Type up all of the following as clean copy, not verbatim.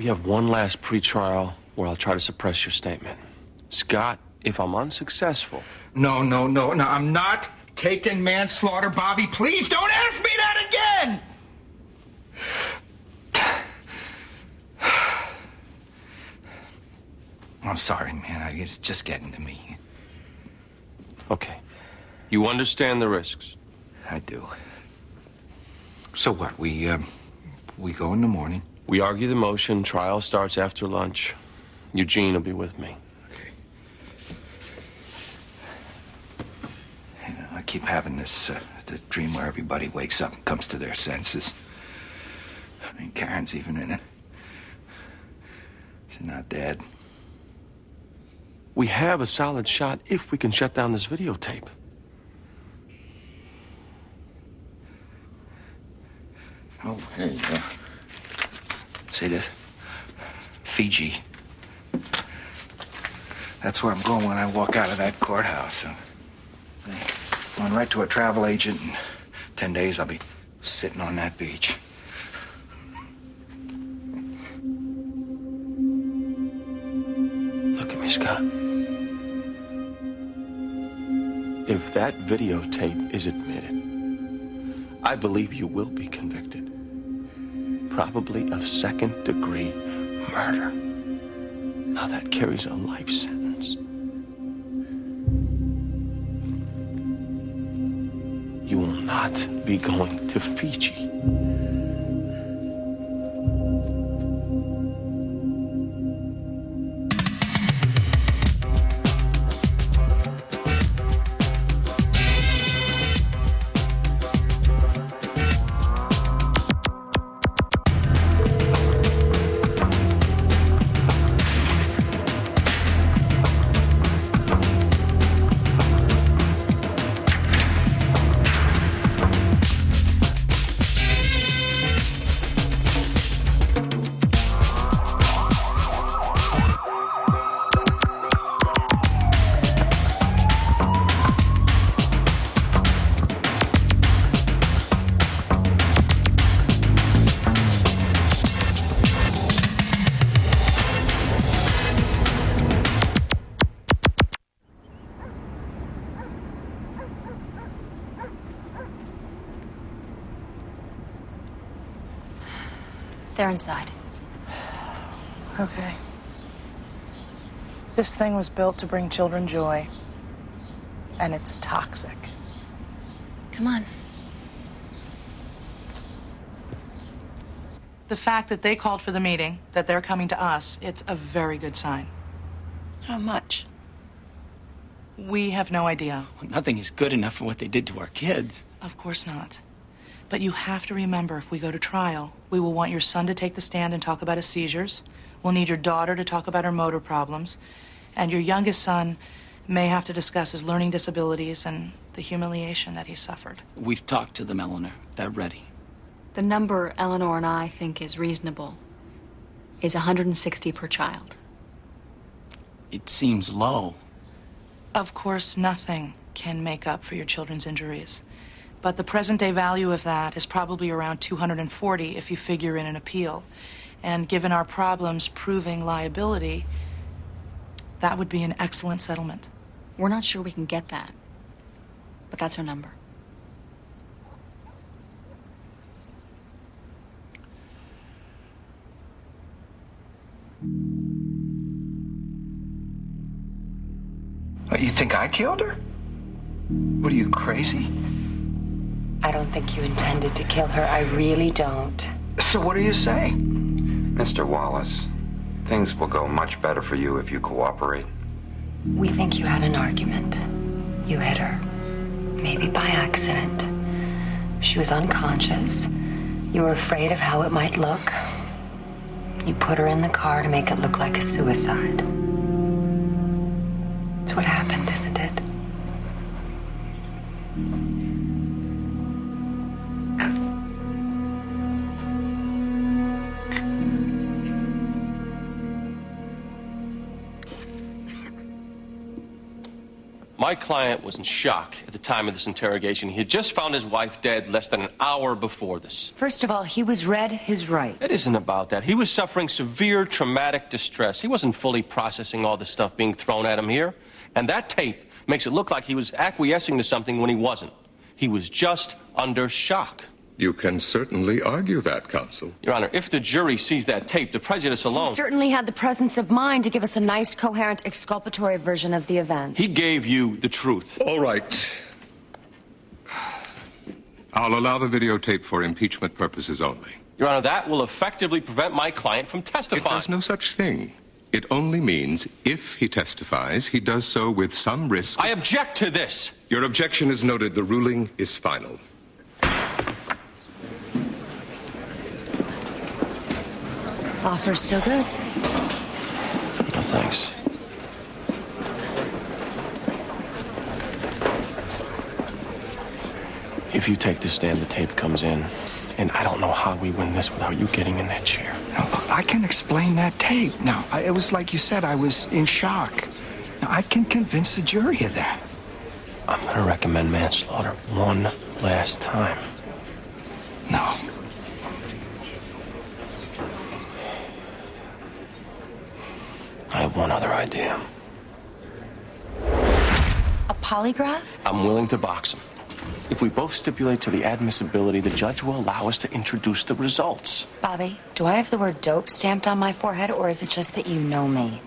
We have one last pretrial where I'll try to suppress your statement. Scott, if I'm unsuccessful... No, I'm not taking manslaughter, Bobby. Please don't ask me that again! I'm sorry, man. It's just getting to me. Okay. You understand the risks? I do. So what? We go in the morning? We argue the motion. Trial starts after lunch. Eugene will be with me. Okay. You know, I keep having this the dream where everybody wakes up and comes to their senses. I mean, Karen's even in it. She's not dead. We have a solid shot if we can shut down this videotape. Oh, hey, see this? Fiji. That's where I'm going when I walk out of that courthouse. I'm going right to a travel agent. In 10 days, I'll be sitting on that beach. Look at me, Scott. If that videotape is admitted, I believe you will be convicted. Probably of second-degree murder. Now that carries a life sentence. You will not be going to Fiji. They're inside. Okay. This thing was built to bring children joy, and it's toxic. Come on. The fact that they called for the meeting, that they're coming to us, it's a very good sign. How much? We have no idea. Well, nothing is good enough for what they did to our kids. Of course not. But you have to remember, if we go to trial, we will want your son to take the stand and talk about his seizures. We'll need your daughter to talk about her motor problems. And your youngest son may have to discuss his learning disabilities and the humiliation that he suffered. We've talked to them, Eleanor. They're ready. The number Eleanor and I think is reasonable is 160 per child. It seems low. Of course, nothing can make up for your children's injuries. But the present-day value of that is probably around 240 if you figure in an appeal. And given our problems proving liability, that would be an excellent settlement. We're not sure we can get that, but that's our number. What, you think I killed her? What, are you crazy? I don't think you intended to kill her. I really don't. So what are you saying? Mr. Wallace, things will go much better for you if you cooperate. We think you had an argument. You hit her. Maybe by accident. She was unconscious. You were afraid of how it might look. You put her in the car to make it look like a suicide. It's what happened, isn't it? My client was in shock at the time of this interrogation. He had just found his wife dead less than an hour before this. First of all, he was read his rights. It isn't about that. He was suffering severe traumatic distress. He wasn't fully processing all the stuff being thrown at him here. And that tape makes it look like he was acquiescing to something when he wasn't. He was just under shock. You can certainly argue that, counsel. Your Honor, if the jury sees that tape, the prejudice alone... He certainly had the presence of mind to give us a nice, coherent, exculpatory version of the events. He gave you the truth. All right. I'll allow the videotape for impeachment purposes only. Your Honor, that will effectively prevent my client from testifying. It does no such thing. It only means if he testifies, he does so with some risk... I object to this. Your objection is noted. The ruling is final. Offer's still good. No, thanks. If you take the stand, the tape comes in. And I don't know how we win this without you getting in that chair. Now, look, I can explain that tape. Now, it was like you said, I was in shock. Now, I can convince the jury of that. I'm going to recommend manslaughter one last time. No. I have one other idea. A polygraph? I'm willing to box him. If we both stipulate to the admissibility, the judge will allow us to introduce the results. Bobby, do I have the word dope stamped on my forehead, or is it just that you know me?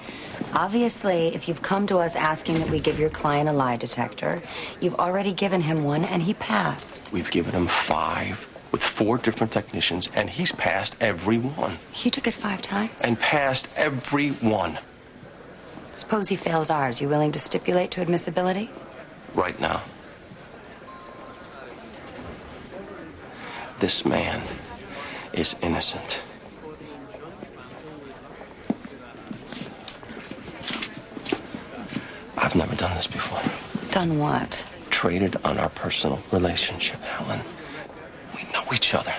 Obviously, if you've come to us asking that we give your client a lie detector, you've already given him one, and he passed. We've given him 5 with 4 different technicians, and he's passed every one. He took it 5 times? And passed every one. Suppose he fails ours. You willing to stipulate to admissibility? Right now. This man is innocent. I've never done this before. Done what? Traded on our personal relationship, Helen. We know each other.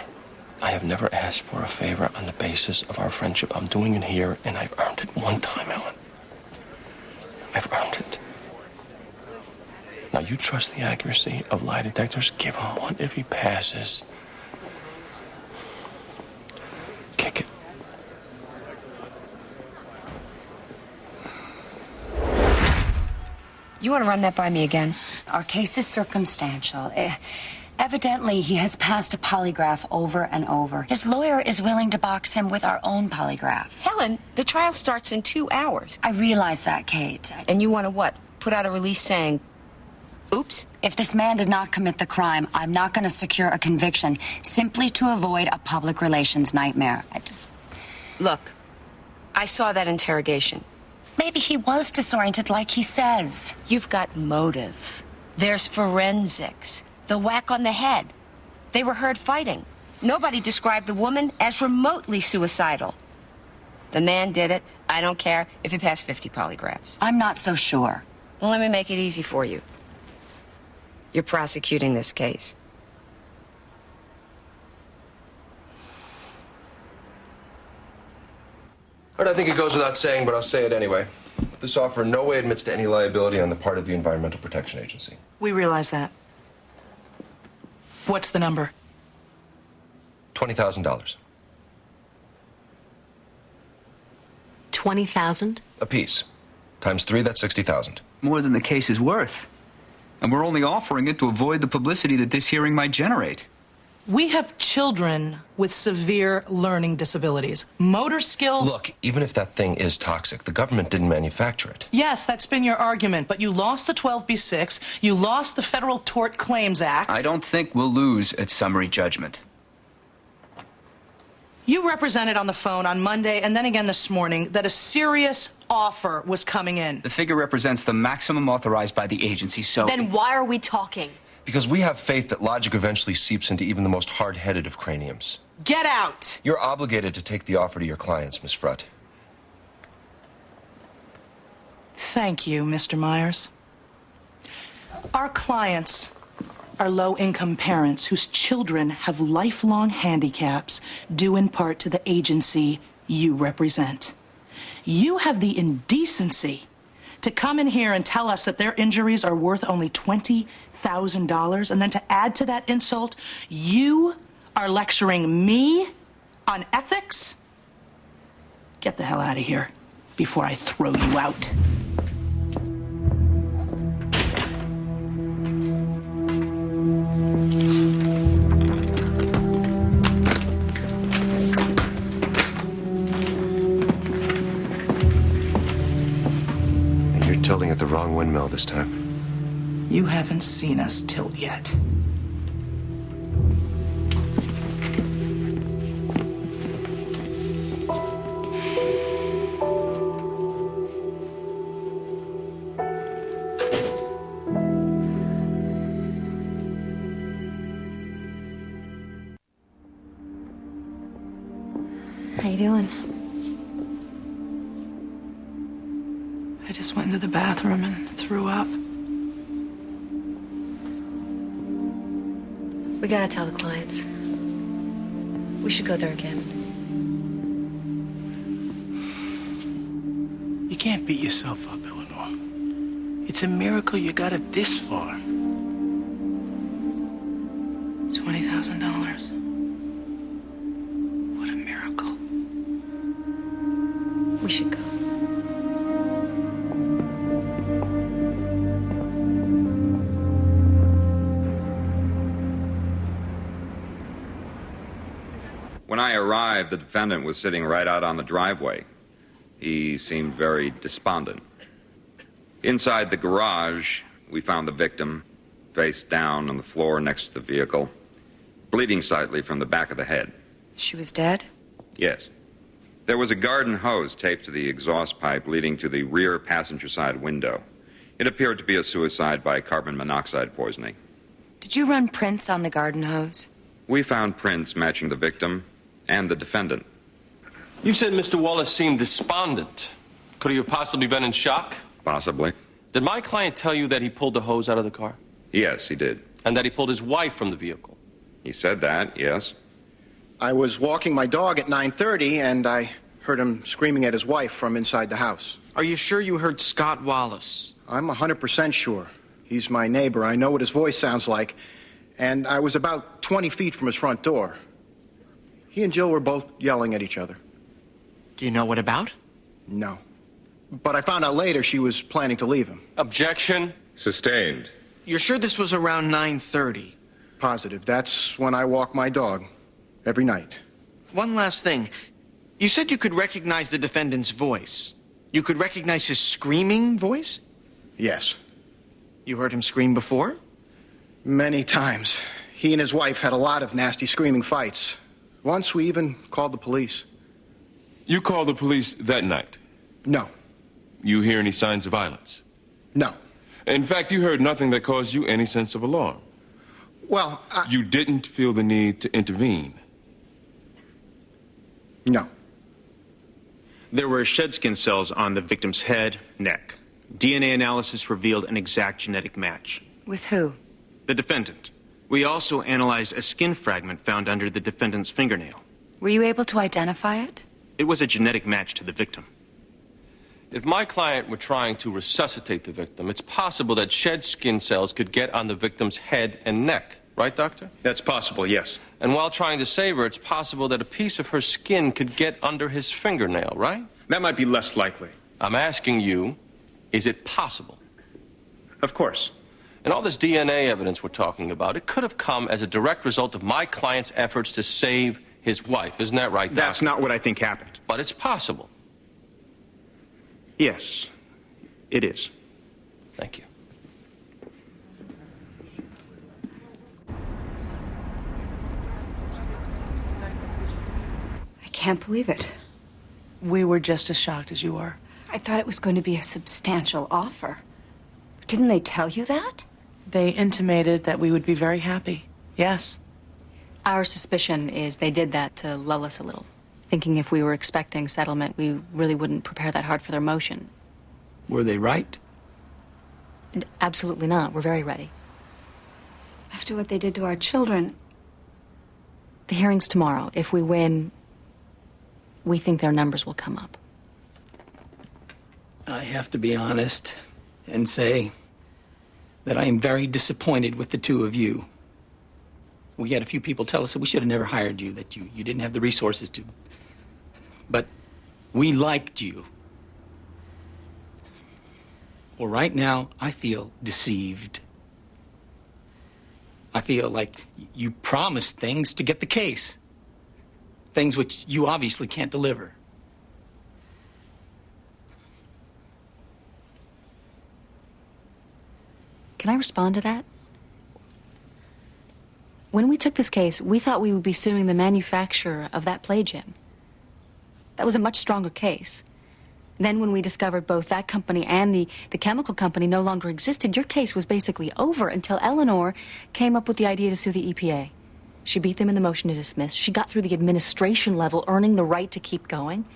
I have never asked for a favor on the basis of our friendship. I'm doing it here, and I've earned it one time, Helen. I've earned it. Now, you trust the accuracy of lie detectors? Give him one. If he passes, kick it. You want to run that by me again? Our case is circumstantial. Evidently, he has passed a polygraph over and over. His lawyer is willing to box him with our own polygraph. Helen, the trial starts in 2 hours. I realize that, Kate. And you want to what? Put out a release saying, oops? If this man did not commit the crime, I'm not going to secure a conviction simply to avoid a public relations nightmare. Look, I saw that interrogation. Maybe he was disoriented like he says. You've got motive. There's forensics. The whack on the head. They were heard fighting. Nobody described the woman as remotely suicidal. The man did it. I don't care if he passed 50 polygraphs. I'm not so sure. Well, let me make it easy for you. You're prosecuting this case. All right, I think it goes without saying, but I'll say it anyway. This offer in no way admits to any liability on the part of the Environmental Protection Agency. We realize that. What's the number? $20,000. 20,000? Apiece. Times 3, that's 60,000. More than the case is worth. And we're only offering it to avoid the publicity that this hearing might generate. We have children with severe learning disabilities. Motor skills... Look, even if that thing is toxic, the government didn't manufacture it. Yes, that's been your argument, but you lost the 12B6, you lost the Federal Tort Claims Act. I don't think we'll lose at summary judgment. You represented on the phone on Monday and then again this morning that a serious offer was coming in. The figure represents the maximum authorized by the agency, so... Then why are we talking? Because we have faith that logic eventually seeps into even the most hard-headed of craniums. Get out! You're obligated to take the offer to your clients, Miss Frutt. Thank you, Mr. Myers. Our clients are low-income parents whose children have lifelong handicaps due in part to the agency you represent. You have the indecency To come in here and tell us that their injuries are worth only $20,000, and then to add to that insult, you are lecturing me on ethics? Get the hell out of here before I throw you out. You're tilting at the wrong windmill this time. You haven't seen us tilt yet. How you doing? I just went into the bathroom and threw up. We gotta tell the clients. We should go there again. You can't beat yourself up, Eleanor. It's a miracle you got it this far. $20,000. What a miracle. We should go. When I arrived, the defendant was sitting right out on the driveway. He seemed very despondent. Inside the garage, we found the victim, face down on the floor next to the vehicle, bleeding slightly from the back of the head. She was dead? Yes. There was a garden hose taped to the exhaust pipe leading to the rear passenger side window. It appeared to be a suicide by carbon monoxide poisoning. Did you run prints on the garden hose? We found prints matching the victim and the defendant. You said Mr. Wallace seemed despondent. Could he have possibly been in shock? Possibly. Did my client tell you that he pulled the hose out of the car? Yes, he did. And that he pulled his wife from the vehicle? He said that, yes. I was walking my dog at 9:30, and I heard him screaming at his wife from inside the house. Are you sure you heard Scott Wallace? I'm 100% sure. He's my neighbor. I know what his voice sounds like. And I was about 20 feet from his front door. He and Jill were both yelling at each other. Do you know what about? No. But I found out later she was planning to leave him. Objection. Sustained. You're sure this was around 9:30? Positive. That's when I walk my dog. Every night. One last thing. You said you could recognize the defendant's voice. You could recognize his screaming voice? Yes. You heard him scream before? Many times. He and his wife had a lot of nasty screaming fights. Once we even called the police. You called the police that night? No. You hear any signs of violence? No. In fact, you heard nothing that caused you any sense of alarm? Well, You didn't feel the need to intervene? No. There were shed skin cells on the victim's head, neck. DNA analysis revealed an exact genetic match. With who? The defendant. We also analyzed a skin fragment found under the defendant's fingernail. Were you able to identify it? It was a genetic match to the victim. If my client were trying to resuscitate the victim, it's possible that shed skin cells could get on the victim's head and neck. Right, Doctor? That's possible, yes. And while trying to save her, it's possible that a piece of her skin could get under his fingernail, right? That might be less likely. I'm asking you, is it possible? Of course. And all this DNA evidence we're talking about, it could have come as a direct result of my client's efforts to save his wife. Isn't that right, Doctor? That's not what I think happened. But it's possible. Yes, it is. Thank you. I can't believe it. We were just as shocked as you are. I thought it was going to be a substantial offer. Didn't they tell you that? They intimated that we would be very happy. Yes. Our suspicion is they did that to lull us a little, thinking if we were expecting settlement, we really wouldn't prepare that hard for their motion. Were they right? Absolutely not. We're very ready. After what they did to our children. The hearing's tomorrow. If we win, we think their numbers will come up. I have to be honest and say that I am very disappointed with the two of you. We had a few people tell us that we should have never hired you, that you didn't have the resources to. But we liked you. Well, right now, I feel deceived. I feel like you promised things to get the case. Things which you obviously can't deliver. Can I respond to that? When we took this case, we thought we would be suing the manufacturer of that play gym. That was a much stronger case. Then when we discovered both that company and the chemical company no longer existed, your case was basically over until Eleanor came up with the idea to sue the EPA. She beat them in the motion to dismiss. She got through the administration level, earning the right to keep going.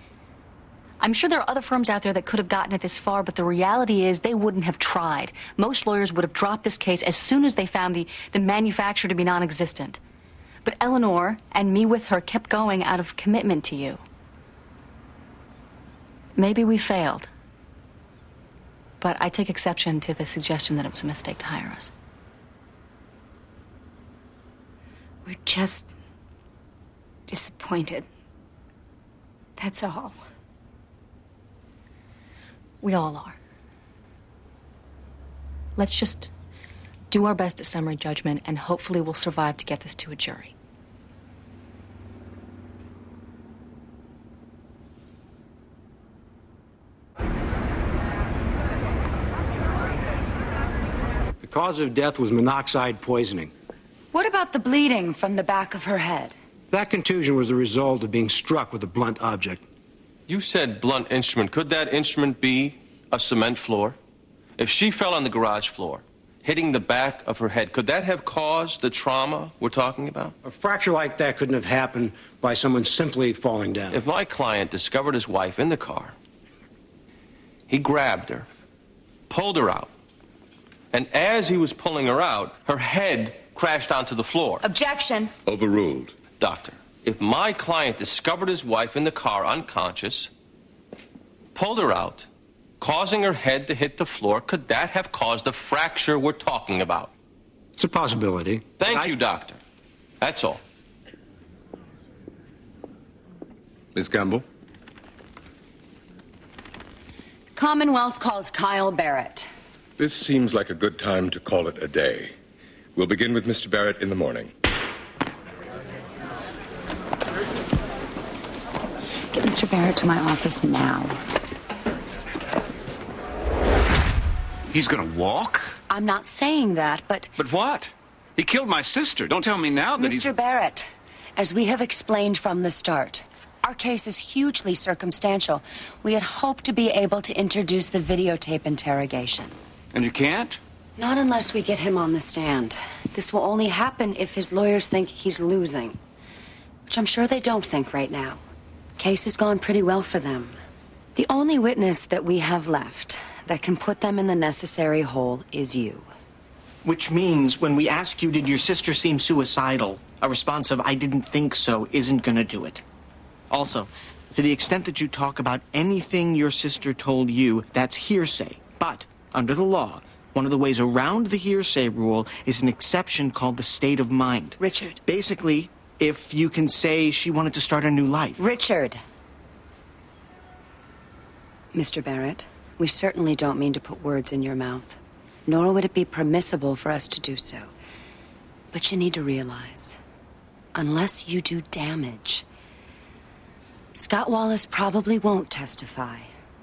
I'm sure there are other firms out there that could have gotten it this far, but the reality is they wouldn't have tried. Most lawyers would have dropped this case as soon as they found the manufacturer to be non-existent. But Eleanor, and me with her, kept going out of commitment to you. Maybe we failed. But I take exception to the suggestion that it was a mistake to hire us. We're just disappointed. That's all. We all are. Let's just do our best at summary judgment, and hopefully we'll survive to get this to a jury. The cause of death was monoxide poisoning. What about the bleeding from the back of her head? That contusion was the result of being struck with a blunt object. You said blunt instrument. Could that instrument be a cement floor? If she fell on the garage floor, hitting the back of her head, could that have caused the trauma we're talking about? A fracture like that couldn't have happened by someone simply falling down. If my client discovered his wife in the car, he grabbed her, pulled her out, and as he was pulling her out, her head crashed onto the floor. Objection. Overruled. Doctor, if my client discovered his wife in the car unconscious, pulled her out, causing her head to hit the floor, could that have caused the fracture we're talking about? It's a possibility. Thank you, Doctor. That's all. Miss Campbell? Commonwealth calls Kyle Barrett. This seems like a good time to call it a day. We'll begin with Mr. Barrett in the morning. Get Mr. Barrett to my office now. He's gonna walk? I'm not saying that, but... But what? He killed my sister. Don't tell me now that Mr. Barrett, as we have explained from the start, our case is hugely circumstantial. We had hoped to be able to introduce the videotape interrogation. And you can't? Not unless we get him on the stand. This will only happen if his lawyers think he's losing, which I'm sure they don't think right now. Case has gone pretty well for them. The only witness that we have left that can put them in the necessary hole is you. Which means when we ask you, did your sister seem suicidal, a response of, I didn't think so, isn't gonna do it. Also, to the extent that you talk about anything your sister told you, that's hearsay. But, under the law, one of the ways around the hearsay rule is an exception called the state of mind. Richard. Basically, if you can say she wanted to start a new life. Richard. Mr. Barrett, we certainly don't mean to put words in your mouth, nor would it be permissible for us to do so. But you need to realize, unless you do damage, Scott Wallace probably won't testify,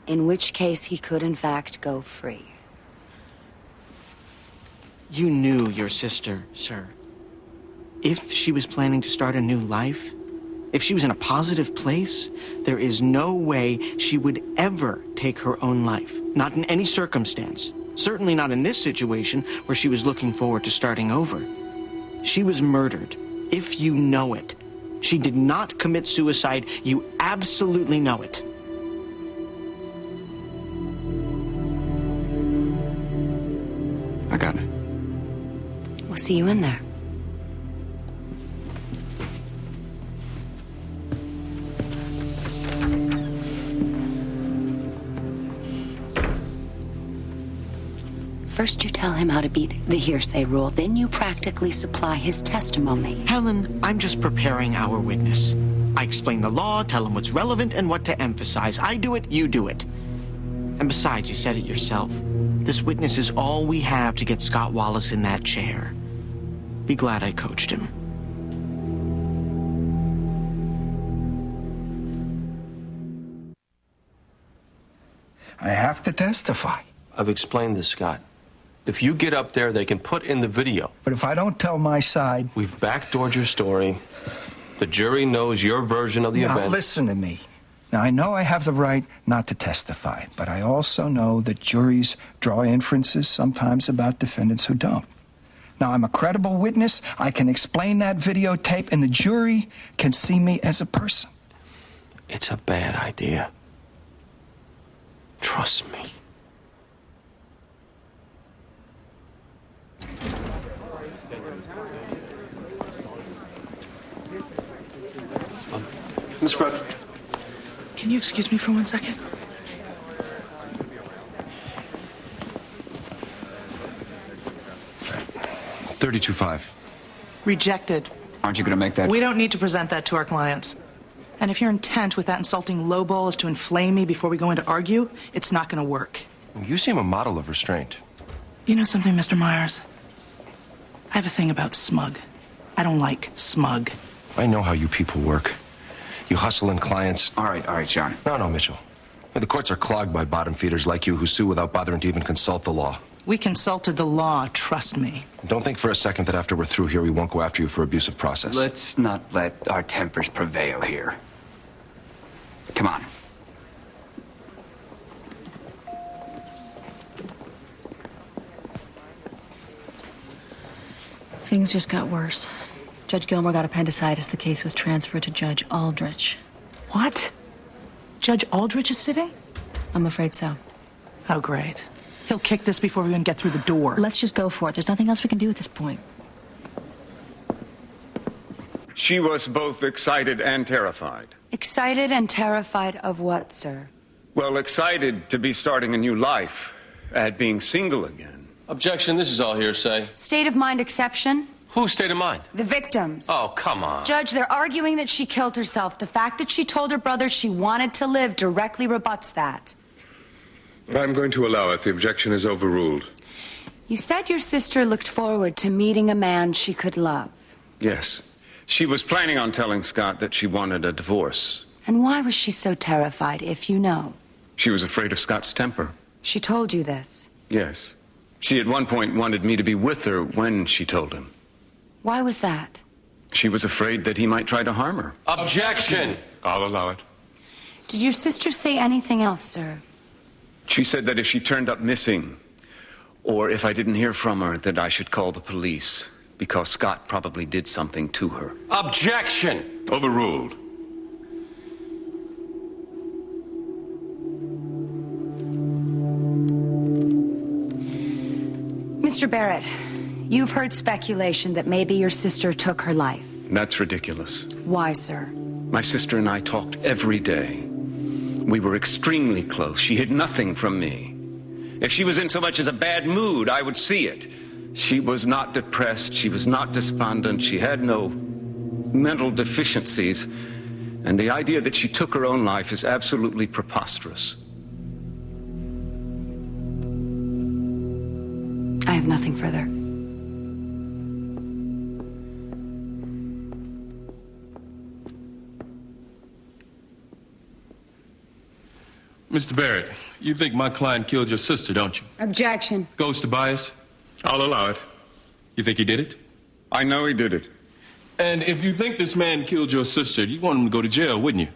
in which case he could in fact go free. You knew your sister, sir. If she was planning to start a new life, if she was in a positive place, there is no way she would ever take her own life. Not in any circumstance. Certainly not in this situation where she was looking forward to starting over. She was murdered, if you know it. She did not commit suicide. You absolutely know it. I got it. We'll see you in there. First you tell him how to beat the hearsay rule, then you practically supply his testimony. Helen, I'm just preparing our witness. I explain the law, tell him what's relevant and what to emphasize. I do it, you do it. And besides, you said it yourself. This witness is all we have to get Scott Wallace in that chair. Be glad I coached him. I have to testify. I've explained this, Scott. If you get up there, they can put in the video. But if I don't tell my side... We've backdoored your story. The jury knows your version of the now, event. Listen to me. Now, I know I have the right not to testify, but I also know that juries draw inferences sometimes about defendants who don't. Now, I'm a credible witness. I can explain that videotape, and the jury can see me as a person. It's a bad idea. Trust me. Miss Fred. Can you excuse me for 1 second? $32,500. Rejected. Aren't you going to make that? We don't need to present that to our clients. And if your intent with that insulting lowball is to inflame me before we go in to argue, it's not going to work. You seem a model of restraint. You know something, Mr. Myers? I have a thing about smug. I don't like smug. I know how you people work. You hustle in clients. All right, John. No, Mitchell. The courts are clogged by bottom feeders like you who sue without bothering to even consult the law. We consulted the law, trust me. Don't think for a second that after we're through here, we won't go after you for abusive process. Let's not let our tempers prevail here. Come on. Things just got worse. Judge Gilmore got appendicitis. The case was transferred to Judge Aldrich. What? Judge Aldrich is sitting? I'm afraid so. Oh, great. He'll kick this before we even get through the door. Let's just go for it. There's nothing else we can do at this point. She was both excited and terrified. Excited and terrified of what, sir? Well, excited to be starting a new life, at being single again. Objection, this is all hearsay. State of mind exception? Whose state of mind? The victims. Oh, come on. Judge, they're arguing that she killed herself. The fact that she told her brother she wanted to live directly rebuts that. I'm going to allow it. The objection is overruled. You said your sister looked forward to meeting a man she could love. Yes. She was planning on telling Scott that she wanted a divorce. And why was she so terrified, if you know? She was afraid of Scott's temper. She told you this? Yes. She at one point wanted me to be with her when she told him. Why was that? She was afraid that he might try to harm her. Objection! I'll allow it. Did your sister say anything else, sir? She said that if she turned up missing, or if I didn't hear from her, that I should call the police, because Scott probably did something to her. Objection! Overruled. Mr. Barrett, you've heard speculation that maybe your sister took her life. That's ridiculous. Why, sir? My sister and I talked every day. We were extremely close. She hid nothing from me. If she was in so much as a bad mood, I would see it. She was not depressed. She was not despondent. She had no mental deficiencies. And the idea that she took her own life is absolutely preposterous. I have nothing further. Mr. Barrett, you think my client killed your sister, don't you? Objection. Goes to bias? I'll allow it. You think he did it? I know he did it. And if you think this man killed your sister, you want him to go to jail, wouldn't you?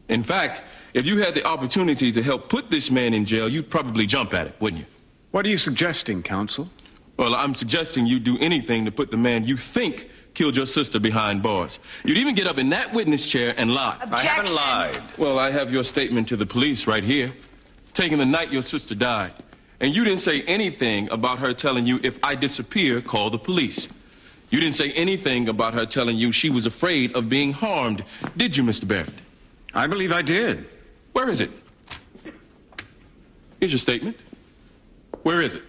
In fact, if you had the opportunity to help put this man in jail, you'd probably jump at it, wouldn't you? What are you suggesting, counsel? Well, I'm suggesting you do anything to put the man you think killed your sister behind bars. You'd even get up in that witness chair and lie. Objection. I haven't lied. Well, I have your statement to the police right here. Taken the night your sister died. And you didn't say anything about her telling you, if I disappear, call the police. You didn't say anything about her telling you she was afraid of being harmed, did you, Mr. Barrett? I believe I did. Where is it? Here's your statement. Where is it?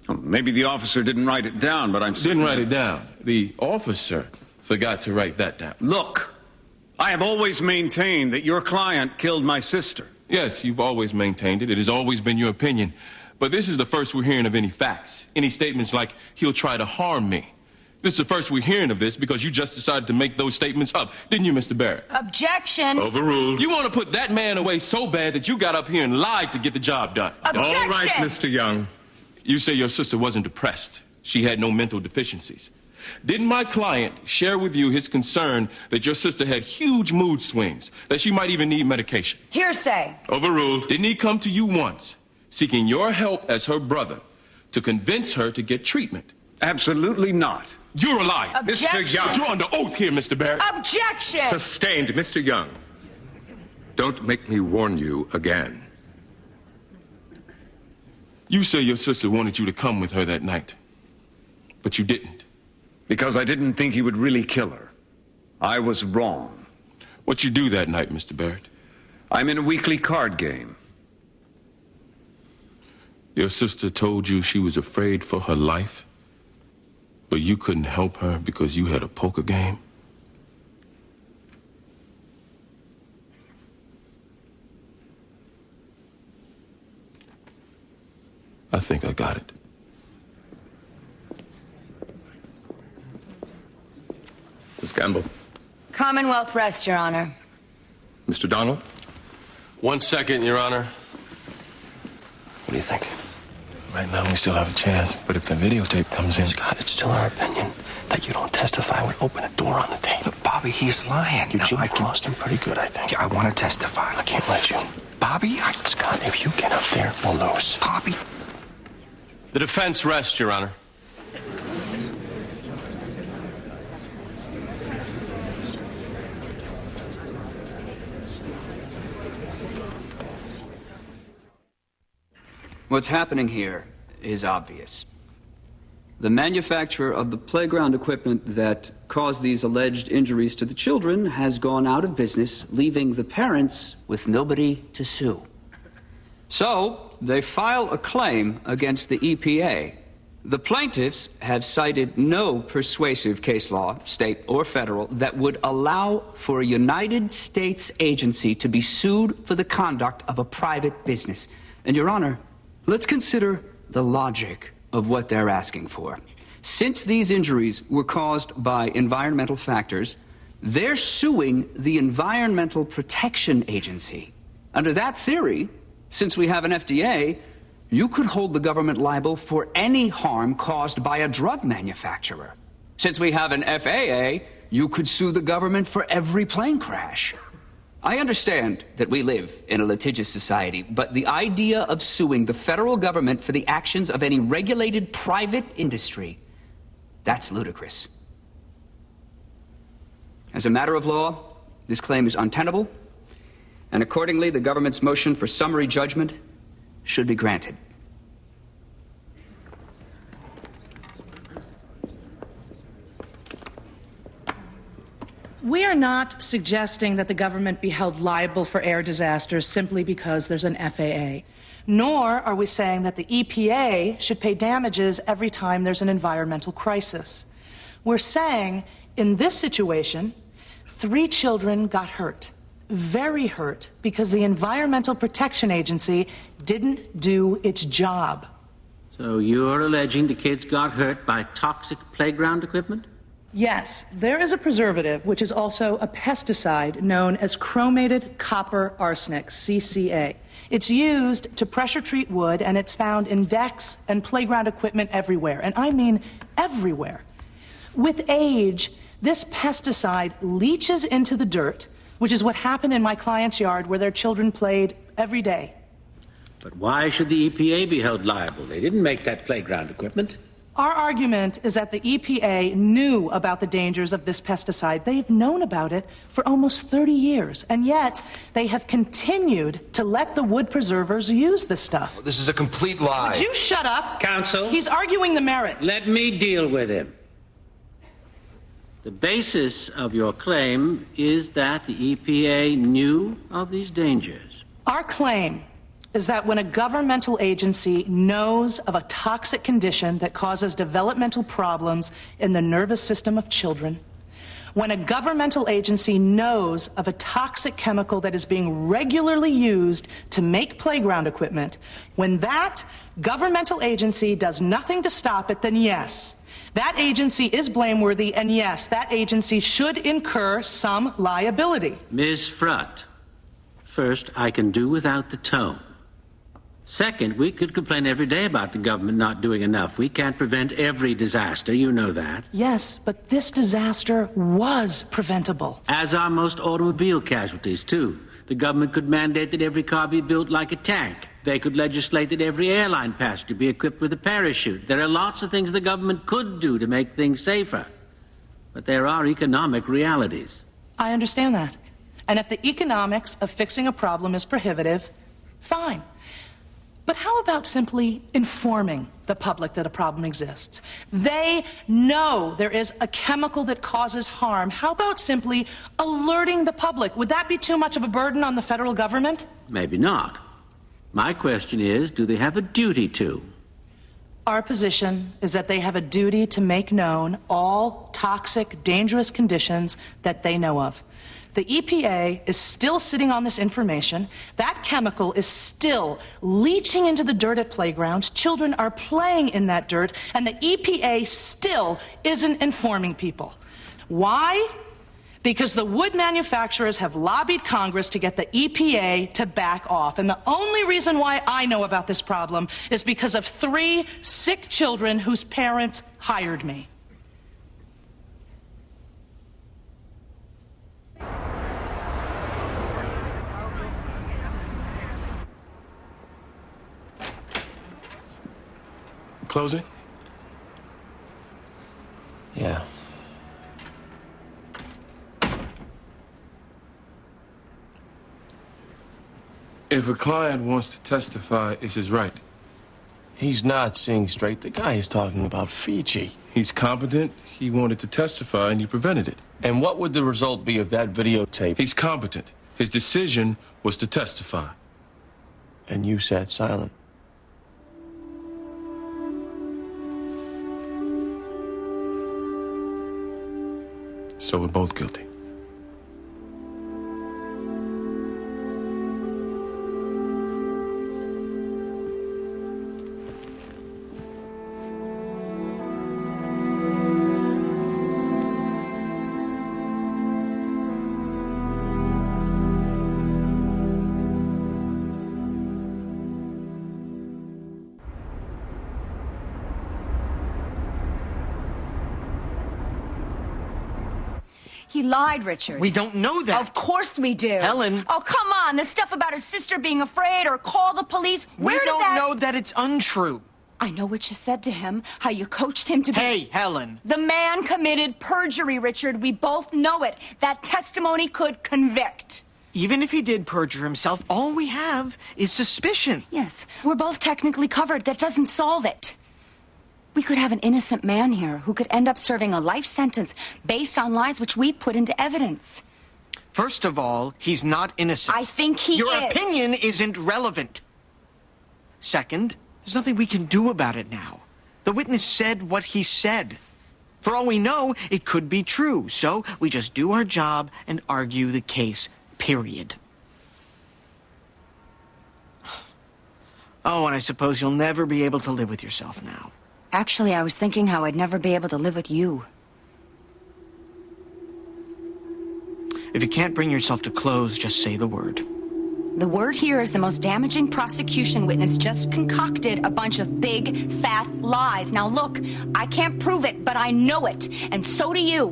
Well, maybe the officer didn't write it down, but Didn't write it down. The officer forgot to write that down. Look, I have always maintained that your client killed my sister. Yes, you've always maintained it. It has always been your opinion. But this is the first we're hearing of any facts. Any statements like, he'll try to harm me. This is the first we're hearing of this because you just decided to make those statements up, didn't you, Mr. Barrett? Objection. Overruled. You want to put that man away so bad that you got up here and lied to get the job done. Objection. All right, Mr. Young. You say your sister wasn't depressed. She had no mental deficiencies. Didn't my client share with you his concern that your sister had huge mood swings, that she might even need medication? Hearsay. Overruled. Didn't he come to you once, seeking your help as her brother, to convince her to get treatment? Absolutely not. You're a liar. Objection. Mr. Young. You're under oath here, Mr. Barrett. Objection. Sustained, Mr. Young. Don't make me warn you again. You say your sister wanted you to come with her that night, but you didn't. Because I didn't think he would really kill her. I was wrong. What'd you do that night, Mr. Barrett? I'm in a weekly card game. Your sister told you she was afraid for her life, but you couldn't help her because you had a poker game? I think I got it. Ms. Gamble. Commonwealth rest, Your Honor. Mr. Donald? 1 second, Your Honor. What do you think? Right now, we still have a chance, but if the videotape comes in... Scott, it's still our opinion that you don't testify would open a door on the tape. Look, Bobby, he's lying. You Jimmy crossed him pretty good, I think. Yeah, I want to testify. I can't let you. Bobby, Scott, if you get up there, we'll lose. Bobby. The defense rests, Your Honor. What's happening here is obvious. The manufacturer of the playground equipment that caused these alleged injuries to the children has gone out of business, leaving the parents with nobody to sue. So, they file a claim against the EPA. The plaintiffs have cited no persuasive case law, state or federal, that would allow for a United States agency to be sued for the conduct of a private business. And, Your Honor, let's consider the logic of what they're asking for. Since these injuries were caused by environmental factors, they're suing the Environmental Protection Agency. Under that theory, since we have an FDA, you could hold the government liable for any harm caused by a drug manufacturer. Since we have an FAA, you could sue the government for every plane crash. I understand that we live in a litigious society, but the idea of suing the federal government for the actions of any regulated private industry, that's ludicrous. As a matter of law, this claim is untenable, and accordingly, the government's motion for summary judgment should be granted. We are not suggesting that the government be held liable for air disasters simply because there's an FAA. Nor are we saying that the EPA should pay damages every time there's an environmental crisis. We're saying, in this situation, 3 children got hurt. Very hurt, because the Environmental Protection Agency didn't do its job. So you're alleging the kids got hurt by toxic playground equipment? Yes, there is a preservative, which is also a pesticide, known as chromated copper arsenic, CCA. It's used to pressure treat wood, and it's found in decks and playground equipment everywhere. And I mean everywhere. With age, this pesticide leaches into the dirt, which is what happened in my client's yard where their children played every day. But why should the EPA be held liable? They didn't make that playground equipment. Our argument is that the EPA knew about the dangers of this pesticide. They've known about it for almost 30 years, and yet they have continued to let the wood preservers use this stuff. This is a complete lie. Would you shut up? Counsel? He's arguing the merits. Let me deal with him. The basis of your claim is that the EPA knew of these dangers. Our claim is that when a governmental agency knows of a toxic condition that causes developmental problems in the nervous system of children, when a governmental agency knows of a toxic chemical that is being regularly used to make playground equipment, when that governmental agency does nothing to stop it, then yes, that agency is blameworthy, and yes, that agency should incur some liability. Ms. Frutt, first, I can do without the tone. Second, we could complain every day about the government not doing enough. We can't prevent every disaster, you know that. Yes, but this disaster was preventable. As are most automobile casualties, too. The government could mandate that every car be built like a tank. They could legislate that every airline passenger be equipped with a parachute. There are lots of things the government could do to make things safer. But there are economic realities. I understand that. And if the economics of fixing a problem is prohibitive, fine. But how about simply informing the public that a problem exists? They know there is a chemical that causes harm. How about simply alerting the public? Would that be too much of a burden on the federal government? Maybe not. My question is, do they have a duty to? Our position is that they have a duty to make known all toxic, dangerous conditions that they know of. The EPA is still sitting on this information. That chemical is still leaching into the dirt at playgrounds. Children are playing in that dirt, and the EPA still isn't informing people. Why? Because the wood manufacturers have lobbied Congress to get the EPA to back off. And the only reason why I know about this problem is because of 3 sick children whose parents hired me. Closing? Yeah. If a client wants to testify, it's his right. He's not seeing straight. The guy is talking about Fiji. He's competent. He wanted to testify, and he prevented it. And what would the result be of that videotape? He's competent. His decision was to testify. And you sat silent. So we're both guilty. He lied, Richard. We don't know that. Of course we do. Helen. Oh, come on. The stuff about his sister being afraid or call the police. We don't know that it's untrue. I know what you said to him, how you coached him to be... Hey, Helen. The man committed perjury, Richard. We both know it. That testimony could convict. Even if he did perjure himself, all we have is suspicion. Yes, we're both technically covered. That doesn't solve it. We could have an innocent man here who could end up serving a life sentence based on lies which we put into evidence. First of all, he's not innocent. I think he is. Your opinion isn't relevant. Second, there's nothing we can do about it now. The witness said what he said. For all we know, it could be true. So we just do our job and argue the case, period. Oh, and I suppose you'll never be able to live with yourself now. Actually, I was thinking how I'd never be able to live with you. If you can't bring yourself to close, just say the word. The word here is the most damaging prosecution witness just concocted a bunch of big, fat lies. Now look, I can't prove it, but I know it, and so do you.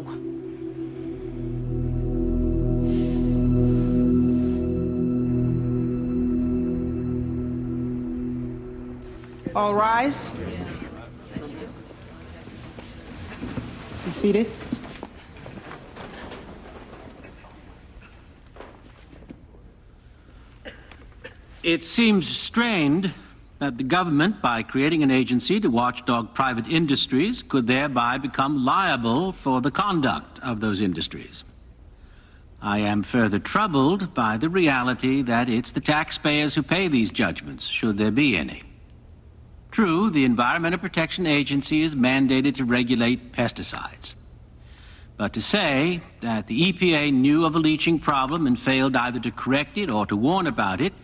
All rise. Be seated. It seems strained that the government, by creating an agency to watchdog private industries, could thereby become liable for the conduct of those industries. I am further troubled by the reality that it's the taxpayers who pay these judgments, should there be any. True, the Environmental Protection Agency is mandated to regulate pesticides. But to say that the EPA knew of a leaching problem and failed either to correct it or to warn about it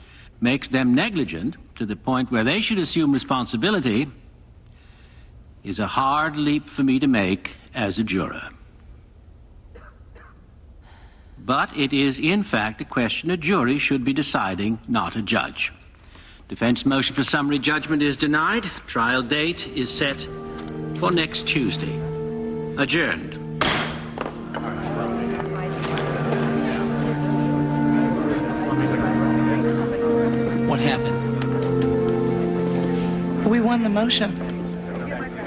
makes them negligent to the point where they should assume responsibility is a hard leap for me to make as a juror. But it is, in fact, a question a jury should be deciding, not a judge. Defense motion for summary judgment is denied. Trial date is set for next Tuesday. Adjourned. What happened? We won the motion.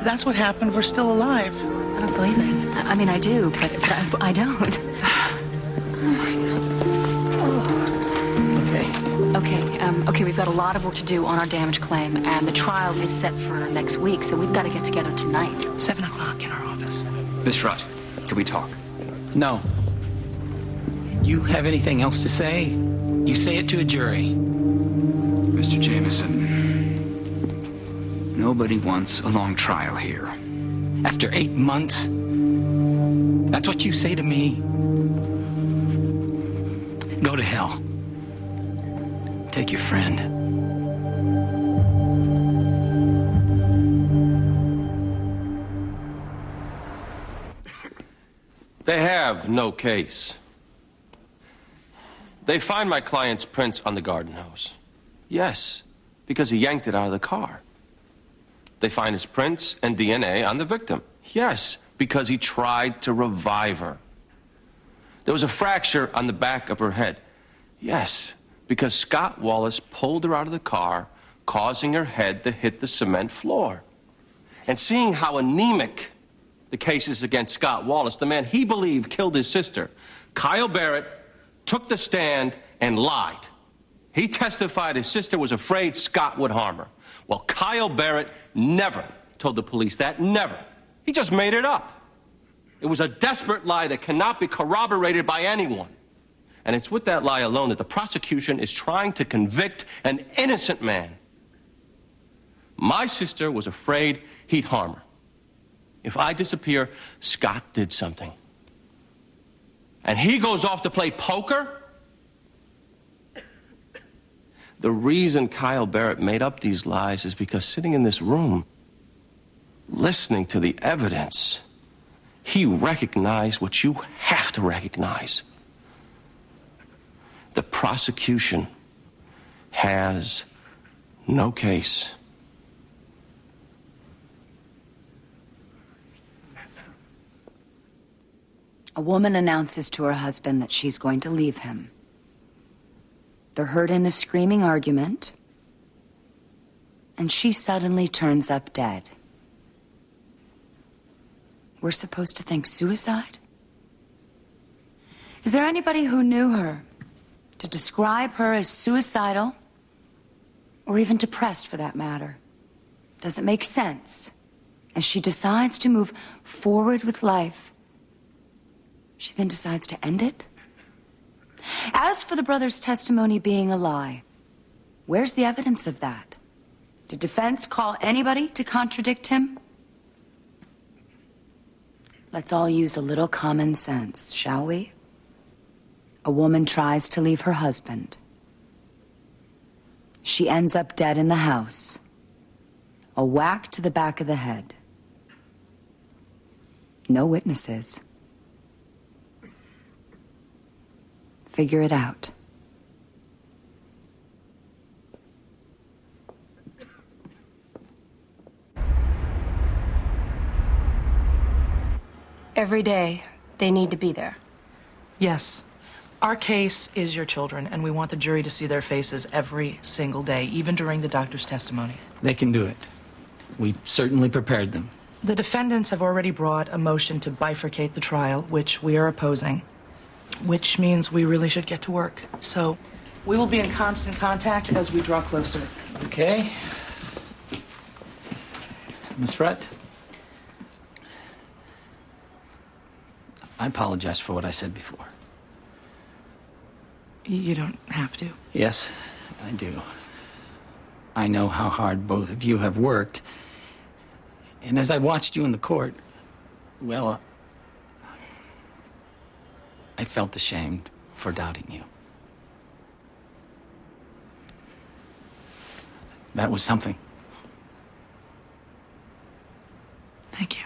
That's what happened. We're still alive. I don't believe it. I mean, I do, but I don't. Okay, we've got a lot of work to do on our damage claim, and the trial is set for next week, so we've got to get together tonight. 7 o'clock in our office. Miss Rutt, can we talk? No. You have anything else to say? You say it to a jury. Mr. Jameson, nobody wants a long trial here. After 8 months? That's what you say to me? Go to hell. Take your friend. They have no case. They find my client's prints on the garden hose. Yes, because he yanked it out of the car. They find his prints and DNA on the victim. Yes, because he tried to revive her. There was a fracture on the back of her head. Yes, because Scott Wallace pulled her out of the car, causing her head to hit the cement floor. And seeing how anemic the case is against Scott Wallace, the man he believed killed his sister, Kyle Barrett took the stand and lied. He testified his sister was afraid Scott would harm her. Well, Kyle Barrett never told the police that, never. He just made it up. It was a desperate lie that cannot be corroborated by anyone. And it's with that lie alone that the prosecution is trying to convict an innocent man. My sister was afraid he'd harm her. If I disappear, Scott did something. And he goes off to play poker? The reason Kyle Barrett made up these lies is because sitting in this room, listening to the evidence, he recognized what you have to recognize. The prosecution has no case. A woman announces to her husband that she's going to leave him. They're heard in a screaming argument, and she suddenly turns up dead. We're supposed to think suicide? Is there anybody who knew her to describe her as suicidal, or even depressed for that matter? Does it make sense? As she decides to move forward with life, she then decides to end it? As for the brother's testimony being a lie, where's the evidence of that? Did defense call anybody to contradict him? Let's all use a little common sense, shall we? A woman tries to leave her husband. She ends up dead in the house. A whack to the back of the head. No witnesses. Figure it out. Every day, they need to be there. Yes. Our case is your children, and we want the jury to see their faces every single day, even during the doctor's testimony. They can do it. We certainly prepared them. The defendants have already brought a motion to bifurcate the trial, which we are opposing, which means we really should get to work. So we will be in constant contact as we draw closer. Okay. Miss Rutt? I apologize for what I said before. You don't have to. Yes, I do. I know how hard both of you have worked. And as I watched you in the court, well, I felt ashamed for doubting you. That was something. Thank you.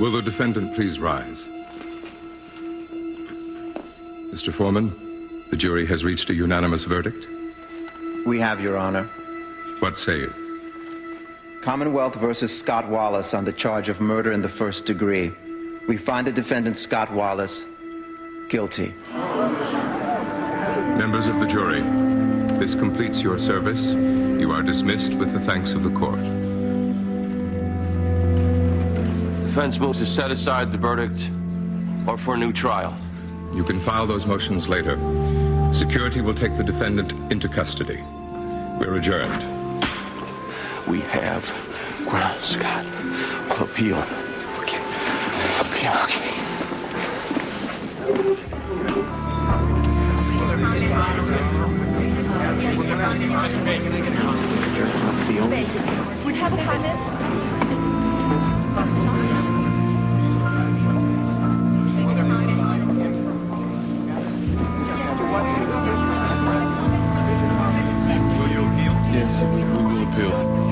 Will the defendant please rise? Mr. Foreman, the jury has reached a unanimous verdict. We have, Your Honor. What say you? Commonwealth versus Scott Wallace on the charge of murder in the first degree. We find the defendant, Scott Wallace, guilty. Members of the jury, this completes your service. You are dismissed with the thanks of the court. Defense moves to set aside the verdict or for a new trial. You can file those motions later. Security will take the defendant into custody. We're adjourned. We have ground, Scott. We'll appeal. Okay. Appeal. Okay. Would you have a comment? Yes, we will appeal.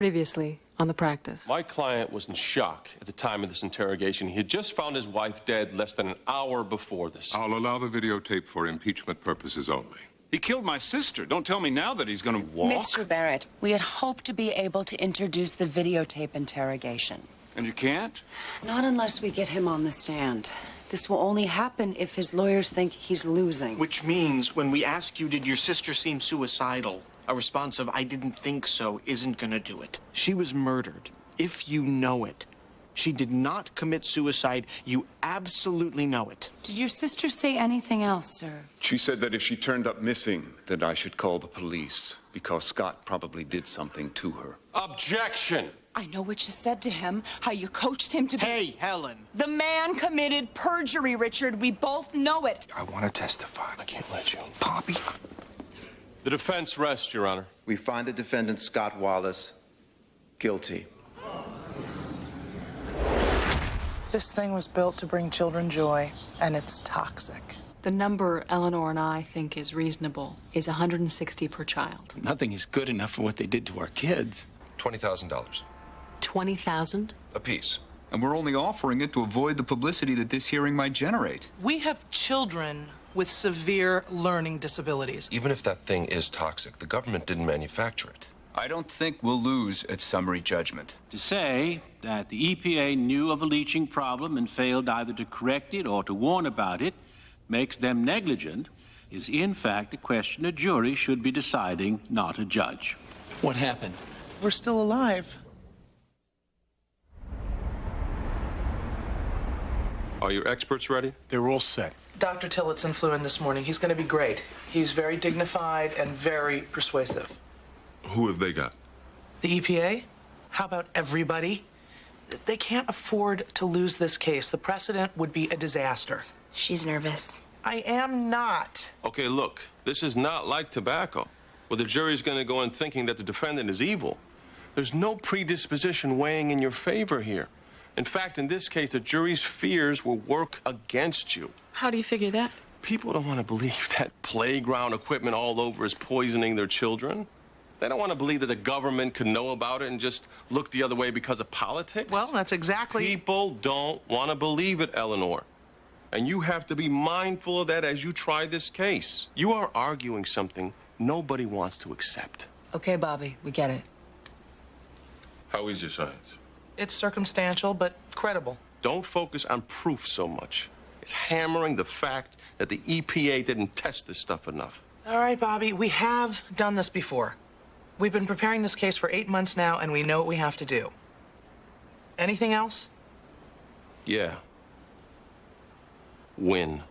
Previously on The Practice. My client was in shock at the time of this interrogation. He had just found his wife dead less than an hour before this. I'll allow the videotape for impeachment purposes only. He killed my sister. Don't tell me now that he's going to walk. Mr. Barrett, we had hoped to be able to introduce the videotape interrogation. And you can't? Not unless we get him on the stand. This will only happen if his lawyers think he's losing. Which means when we ask you, did your sister seem suicidal? A response of, I didn't think so, isn't gonna do it. She was murdered, if you know it. She did not commit suicide. You absolutely know it. Did your sister say anything else, sir? She said that if she turned up missing, that I should call the police, because Scott probably did something to her. Objection! I know what you said to him, how you coached him to be... Hey, Helen. The man committed perjury, Richard. We both know it. I want to testify. I can't let you. Bobby. The defense rests, Your Honor. We find the defendant, Scott Wallace, guilty. This thing was built to bring children joy, and it's toxic. The number Eleanor and I think is reasonable is 160 per child. Nothing is good enough for what they did to our kids. $20,000 $20,000? apiece. And we're only offering it to avoid the publicity that this hearing might generate. We have children with severe learning disabilities. Even if that thing is toxic, the government didn't manufacture it. I don't think we'll lose at summary judgment. To say that the EPA knew of a leaching problem and failed either to correct it or to warn about it makes them negligent is in fact a question a jury should be deciding, not a judge. What happened? We're still alive. Are your experts ready? They're all set. Dr. Tillotson flew in this morning. He's going to be great. He's very dignified and very persuasive. Who have they got? The EPA? How about everybody? They can't afford to lose this case. The precedent would be a disaster. She's nervous. I am not. Okay, look, this is not like tobacco, where the jury's going to go in thinking that the defendant is evil. There's no predisposition weighing in your favor here. In fact, in this case, the jury's fears will work against you. How do you figure that? People don't want to believe that playground equipment all over is poisoning their children. They don't want to believe that the government could know about it and just look the other way because of politics. Well, that's exactly... People don't want to believe it, Eleanor. And you have to be mindful of that as you try this case. You are arguing something nobody wants to accept. Okay, Bobby, we get it. How is your science? It's circumstantial, but credible. Don't focus on proof so much. It's hammering the fact that the EPA didn't test this stuff enough. All right, Bobby, we have done this before. We've been preparing this case for 8 months now, and we know what we have to do. Anything else? Yeah. Win.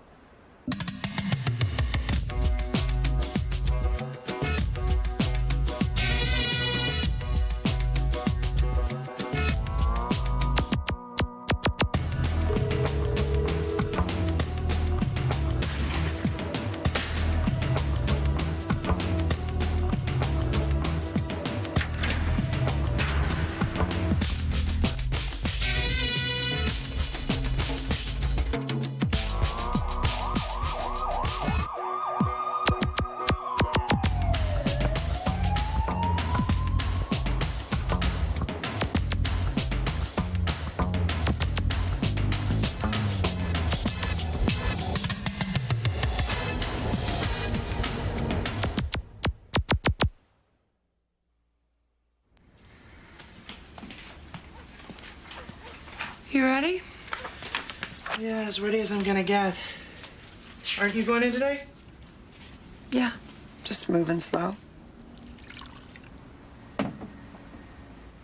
You ready? Yeah, as ready as I'm gonna get. Aren't you going in today? Yeah, just moving slow.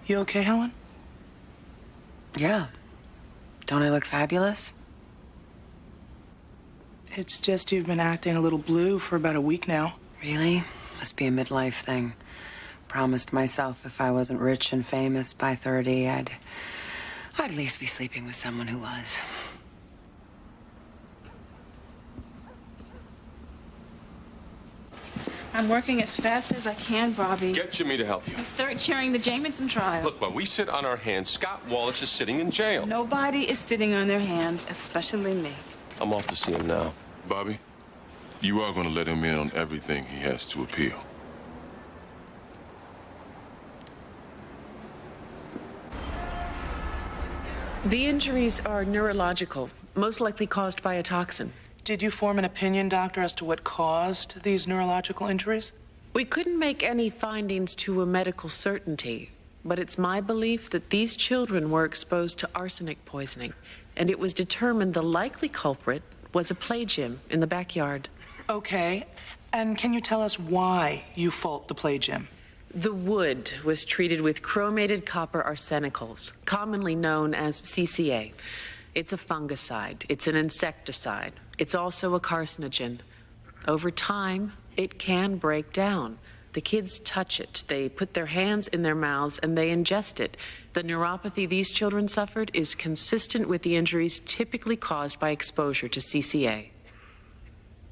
You okay, Helen? Yeah. Don't I look fabulous? It's just you've been acting a little blue for about a week now. Really? Must be a midlife thing. Promised myself if I wasn't rich and famous by 30, I'd at least be sleeping with someone who was. I'm working as fast as I can, Bobby. Get Jimmy to help you. He's third chairing the Jamison trial. Look, when we sit on our hands, Scott Wallace is sitting in jail. Nobody is sitting on their hands, especially me. I'm off to see him now. Bobby, you are going to let him in on everything he has to appeal. The injuries are neurological, most likely caused by a toxin. Did you form an opinion, doctor, as to what caused these neurological injuries? We couldn't make any findings to a medical certainty, but it's my belief that these children were exposed to arsenic poisoning, and it was determined the likely culprit was a play gym in the backyard. Okay, and can you tell us why you fault the play gym? The wood was treated with chromated copper arsenicals, commonly known as CCA. It's a fungicide. It's an insecticide. It's also a carcinogen. Over time, it can break down. The kids touch it. They put their hands in their mouths and they ingest it. The neuropathy these children suffered is consistent with the injuries typically caused by exposure to CCA.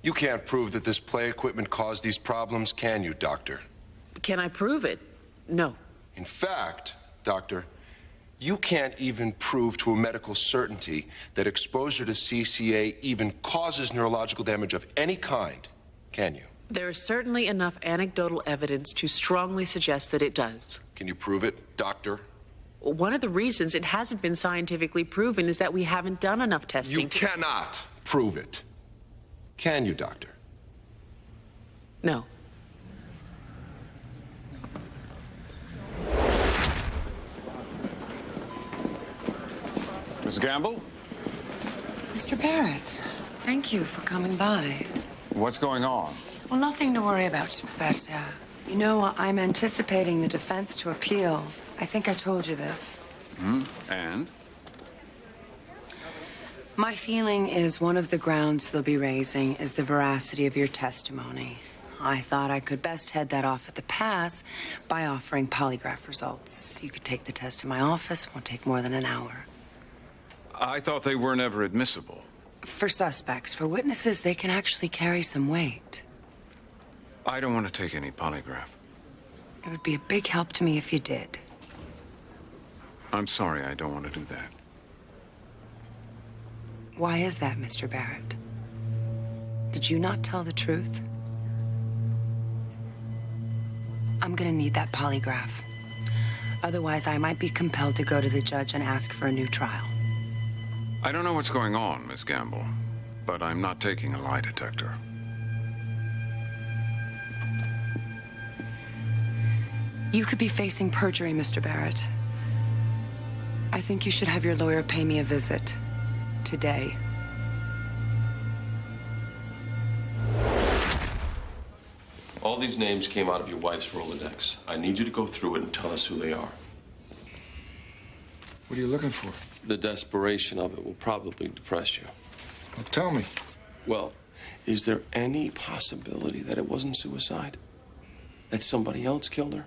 You can't prove that this play equipment caused these problems, can you, doctor? Can I prove it? No. In fact, doctor, you can't even prove to a medical certainty that exposure to CCA even causes neurological damage of any kind, can you? There is certainly enough anecdotal evidence to strongly suggest that it does. Can you prove it, doctor? One of the reasons it hasn't been scientifically proven is that we haven't done enough testing. You cannot prove it. Can you, doctor? No. Miss Gamble? Mr. Barrett, thank you for coming by. What's going on? Well, nothing to worry about, but, you know, I'm anticipating the defense to appeal. I think I told you this. And? My feeling is one of the grounds they'll be raising is the veracity of your testimony. I thought I could best head that off at the pass by offering polygraph results. You could take the test in my office, won't take more than an hour. I thought they were never admissible. For suspects, for witnesses, they can actually carry some weight. I don't want to take any polygraph. It would be a big help to me if you did. I'm sorry, I don't want to do that. Why is that, Mr. Barrett? Did you not tell the truth? I'm gonna need that polygraph. Otherwise, I might be compelled to go to the judge and ask for a new trial. I don't know what's going on, Miss Gamble, but I'm not taking a lie detector. You could be facing perjury, Mr. Barrett. I think you should have your lawyer pay me a visit. Today. All these names came out of your wife's Rolodex. I need you to go through it and tell us who they are. What are you looking for? The desperation of it will probably depress you. Well, tell me. Well, is there any possibility that it wasn't suicide? That somebody else killed her?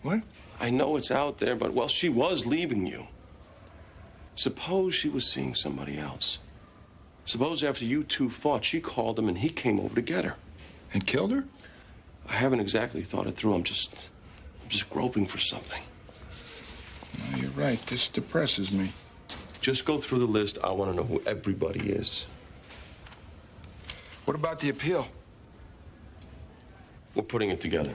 What? I know it's out there, but, well, she was leaving you. Suppose she was seeing somebody else. Suppose after you two fought, she called him and he came over to get her. And killed her? I haven't exactly thought it through. I'm just groping for something. No, you're right. This depresses me. Just go through the list. I want to know who everybody is. What about the appeal? We're putting it together.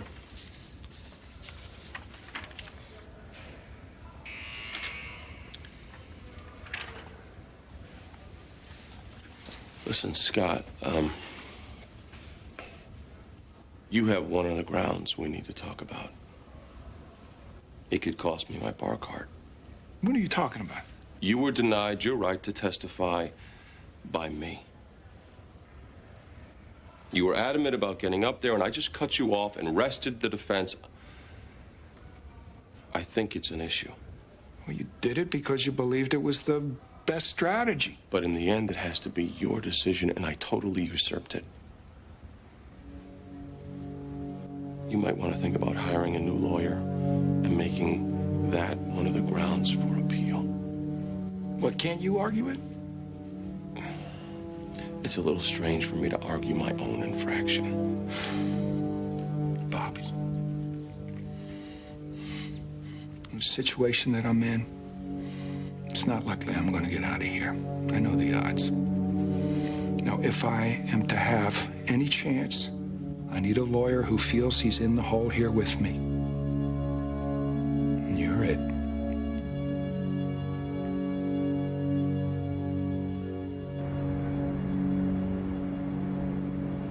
Listen, Scott, you have one of the grounds we need to talk about. It could cost me my bar card. What are you talking about? You were denied your right to testify by me. You were adamant about getting up there, and I just cut you off and rested the defense. I think it's an issue. Well, you did it because you believed it was the best strategy. But in the end, it has to be your decision, and I totally usurped it. You might want to think about hiring a new lawyer and making that one of the grounds for appeal. What, can't you argue it? It's a little strange for me to argue my own infraction. Bobby. The situation that I'm in, it's not likely I'm going to get out of here. I know the odds. Now, if I am to have any chance, I need a lawyer who feels he's in the hole here with me. And you're it.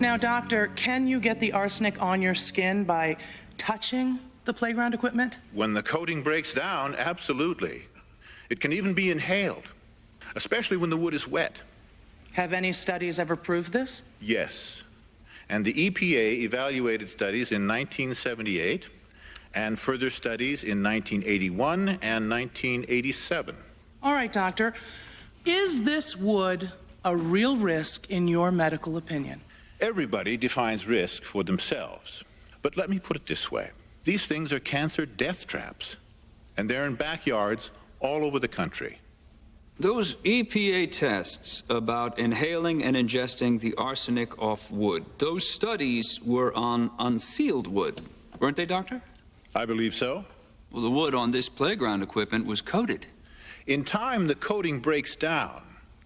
Now, doctor, can you get the arsenic on your skin by touching the playground equipment? When the coating breaks down, absolutely. It can even be inhaled, especially when the wood is wet. Have any studies ever proved this? Yes. And the EPA evaluated studies in 1978 and further studies in 1981 and 1987. All right, doctor. Is this wood a real risk in your medical opinion? Everybody defines risk for themselves. But let me put it this way. These things are cancer death traps, and they're in backyards all over the country. Those EPA tests about inhaling and ingesting the arsenic off wood, those studies were on unsealed wood, weren't they, Doctor? I believe so. Well, the wood on this playground equipment was coated. In time, the coating breaks down,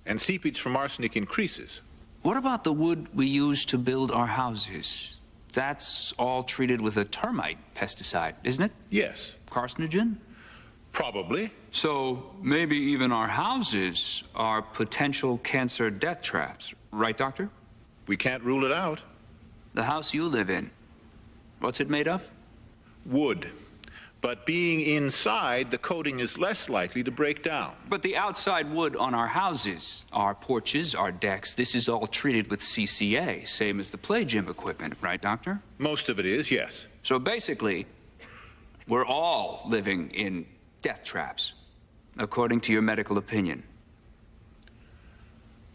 and seepage from arsenic increases. What about the wood we use to build our houses? That's all treated with a termite pesticide, isn't it? Yes. Carcinogen? Probably. So maybe even our houses are potential cancer death traps, right, Doctor? We can't rule it out. The house you live in, what's it made of? Wood. But being inside, the coating is less likely to break down. But the outside wood on our houses, our porches, our decks, this is all treated with CCA, same as the play gym equipment, right, Doctor? Most of it is, yes. So basically, we're all living in death traps, according to your medical opinion.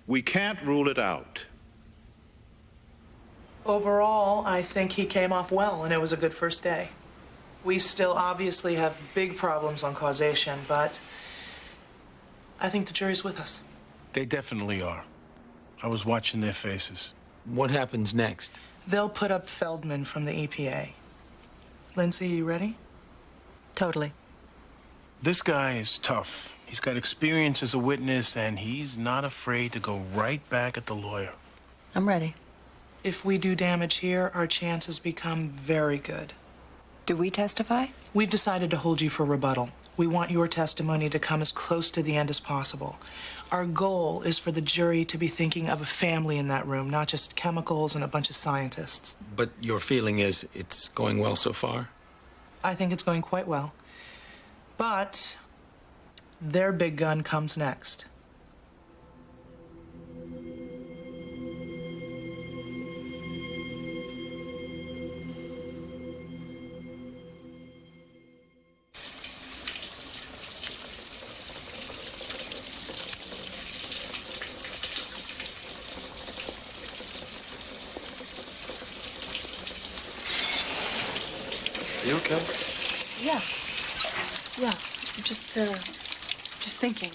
We can't rule it out. Overall, I think he came off well, and it was a good first day. We still obviously have big problems on causation, but I think the jury's with us. They definitely are. I was watching their faces. What happens next? They'll put up Feldman from the EPA. Lindsay, you ready? Totally. This guy is tough. He's got experience as a witness, and he's not afraid to go right back at the lawyer. I'm ready. If we do damage here, our chances become very good. Do we testify? We've decided to hold you for rebuttal. We want your testimony to come as close to the end as possible. Our goal is for the jury to be thinking of a family in that room, not just chemicals and a bunch of scientists. But your feeling is it's going well so far? I think it's going quite well. But their big gun comes next. You okay? Yeah. Yeah. Just thinking.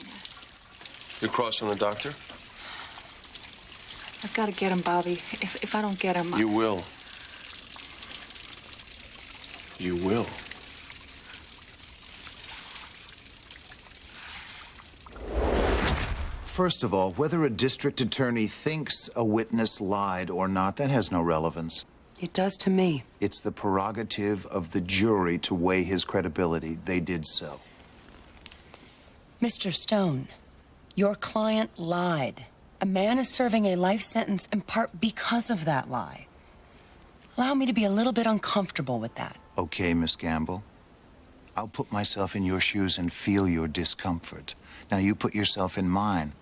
You're crossing the doctor? I've got to get him, Bobby. If I don't get him... You will. You will. First of all, whether a district attorney thinks a witness lied or not, that has no relevance. It does to me. It's the prerogative of the jury to weigh his credibility. They did so. Mr. Stone, your client lied. A man is serving a life sentence in part because of that lie. Allow me to be a little bit uncomfortable with that. Okay, Miss Gamble. I'll put myself in your shoes and feel your discomfort. Now you put yourself in mine.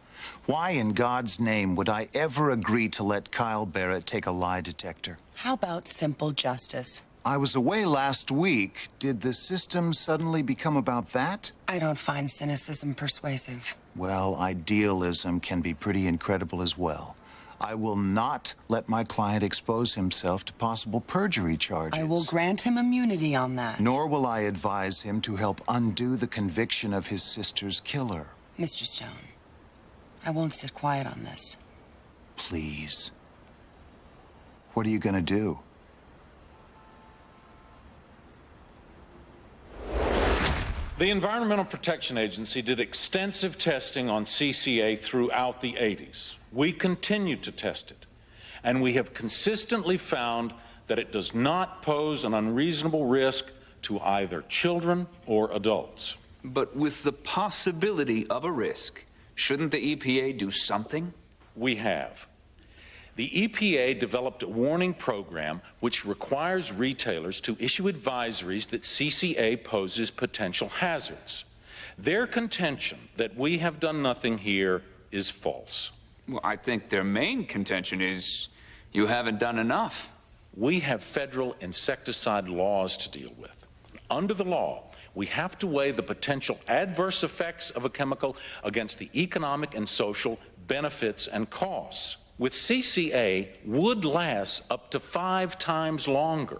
Why in God's name would I ever agree to let Kyle Barrett take a lie detector? How about simple justice? I was away last week. Did the system suddenly become about that? I don't find cynicism persuasive. Well, idealism can be pretty incredible as well. I will not let my client expose himself to possible perjury charges. I will grant him immunity on that. Nor will I advise him to help undo the conviction of his sister's killer. Mr. Stone, I won't sit quiet on this. Please. What are you going to do? The Environmental Protection Agency did extensive testing on CCA throughout the 80s. We continue to test it, and we have consistently found that it does not pose an unreasonable risk to either children or adults. But with the possibility of a risk, shouldn't the EPA do something? We have. The EPA developed a warning program which requires retailers to issue advisories that CCA poses potential hazards. Their contention that we have done nothing here is false. Well, I think their main contention is you haven't done enough. We have federal insecticide laws to deal with. Under the law, we have to weigh the potential adverse effects of a chemical against the economic and social benefits and costs. With CCA, wood lasts up to 5 times longer.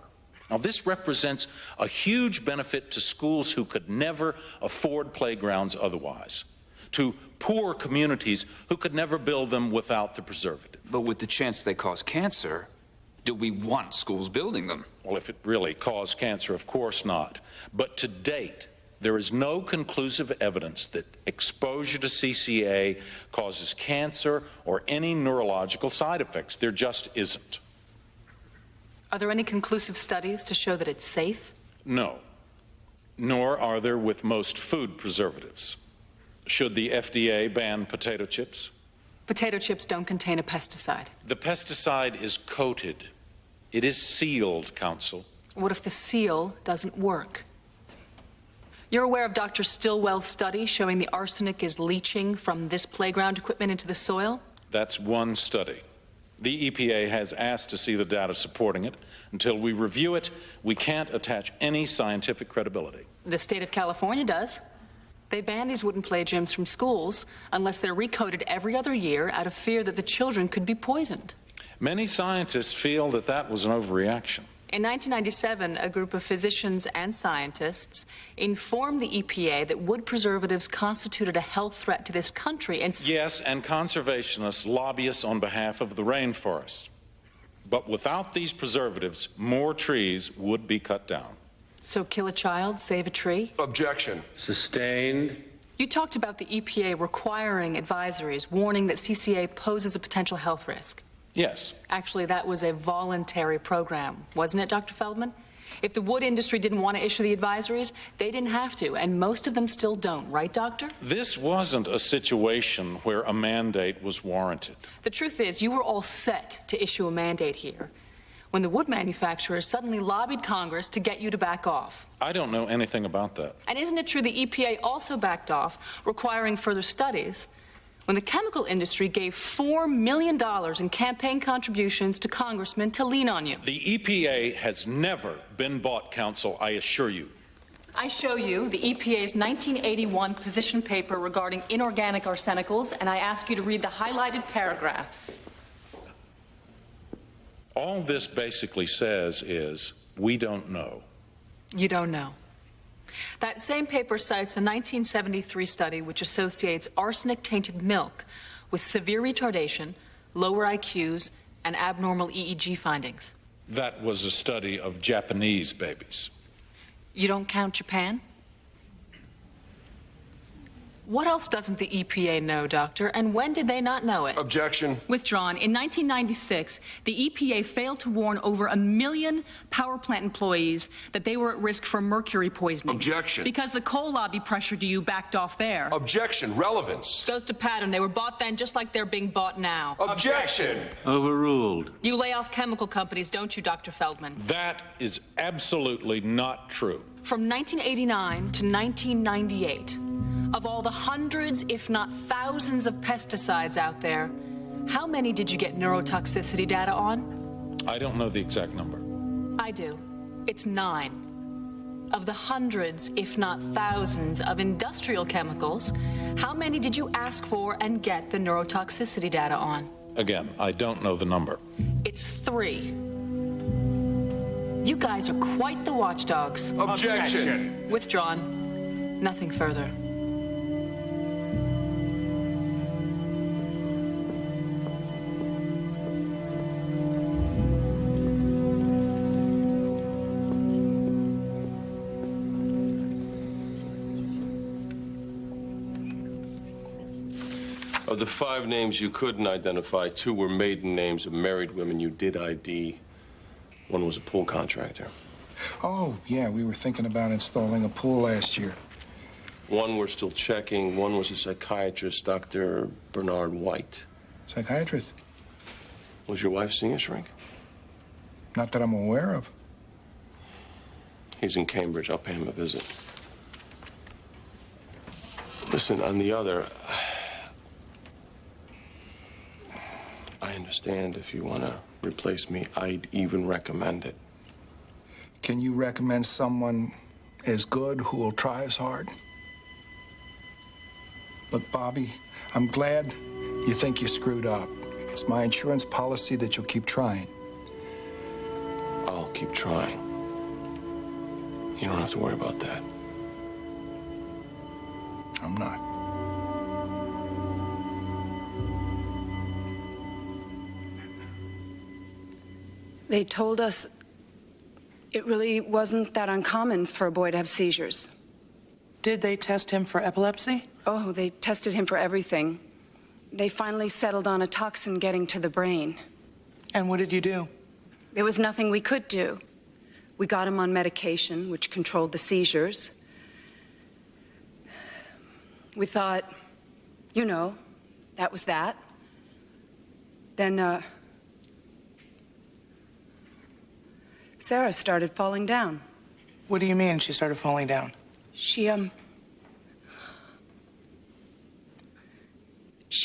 Now, this represents a huge benefit to schools who could never afford playgrounds otherwise, to poor communities who could never build them without the preservative. But with the chance they cause cancer, do we want schools building them? Well, if it really caused cancer, of course not. But to date, there is no conclusive evidence that exposure to CCA causes cancer or any neurological side effects. There just isn't. Are there any conclusive studies to show that it's safe? No. Nor are there with most food preservatives. Should the FDA ban potato chips? Potato chips don't contain a pesticide. The pesticide is coated. It is sealed, Counsel. What if the seal doesn't work? You're aware of Dr. Stillwell's study showing the arsenic is leaching from this playground equipment into the soil? That's one study. The EPA has asked to see the data supporting it. Until we review it, we can't attach any scientific credibility. The state of California does. They ban these wooden play gyms from schools unless they're recoated every other year out of fear that the children could be poisoned. Many scientists feel that that was an overreaction. In 1997, a group of physicians and scientists informed the EPA that wood preservatives constituted a health threat to this country and... Yes, and conservationists lobby us on behalf of the rainforest. But without these preservatives, more trees would be cut down. So kill a child, save a tree? Objection. Sustained. You talked about the EPA requiring advisories warning that CCA poses a potential health risk. Yes. Actually, that was a voluntary program, wasn't it, Dr. Feldman? If the wood industry didn't want to issue the advisories, they didn't have to, and most of them still don't, right, Doctor? This wasn't a situation where a mandate was warranted. The truth is, you were all set to issue a mandate here when the wood manufacturers suddenly lobbied Congress to get you to back off. I don't know anything about that. And isn't it true the EPA also backed off, requiring further studies, when the chemical industry gave $4 million in campaign contributions to congressmen to lean on you? The EPA has never been bought, Counsel, I assure you. I show you the EPA's 1981 position paper regarding inorganic arsenicals, and I ask you to read the highlighted paragraph. All this basically says is, we don't know. You don't know. That same paper cites a 1973 study which associates arsenic-tainted milk with severe retardation, lower IQs, and abnormal EEG findings. That was a study of Japanese babies. You don't count Japan? What else doesn't the EPA know, Doctor, and when did they not know it? Objection. Withdrawn. In 1996, the EPA failed to warn over 1 million power plant employees that they were at risk for mercury poisoning. Objection. Because the coal lobby pressured you backed off there. Objection. Relevance. Goes to pattern. They were bought then just like they're being bought now. Objection. Overruled. You lay off chemical companies, don't you, Dr. Feldman? That is absolutely not true. From 1989 to 1998, of all the hundreds, if not thousands, of pesticides out there, how many did you get neurotoxicity data on? I don't know the exact number. I do. It's 9. Of the hundreds, if not thousands, of industrial chemicals, how many did you ask for and get the neurotoxicity data on? Again, I don't know the number. It's 3. You guys are quite the watchdogs. Objection. Withdrawn. Nothing further. Of the 5 names you couldn't identify, 2 were maiden names of married women you did ID. 1 was a pool contractor. Oh, yeah, we were thinking about installing a pool last year. 1 we're still checking. 1 was a psychiatrist, Dr. Bernard White. Psychiatrist? Was your wife seeing a shrink? Not that I'm aware of. He's in Cambridge. I'll pay him a visit. Listen, on the other, I understand if you want to replace me, I'd even recommend it. Can you recommend someone as good who will try as hard? Look, Bobby, I'm glad you think you screwed up. It's my insurance policy that you'll keep trying. I'll keep trying. You don't have to worry about that. I'm not. They told us it really wasn't that uncommon for a boy to have seizures. Did they test him for epilepsy? Oh, they tested him for everything. They finally settled on a toxin getting to the brain. And what did you do? There was nothing we could do. We got him on medication, which controlled the seizures. We thought, you know, that was that. Then, Sarah started falling down. What do you mean she started falling down? She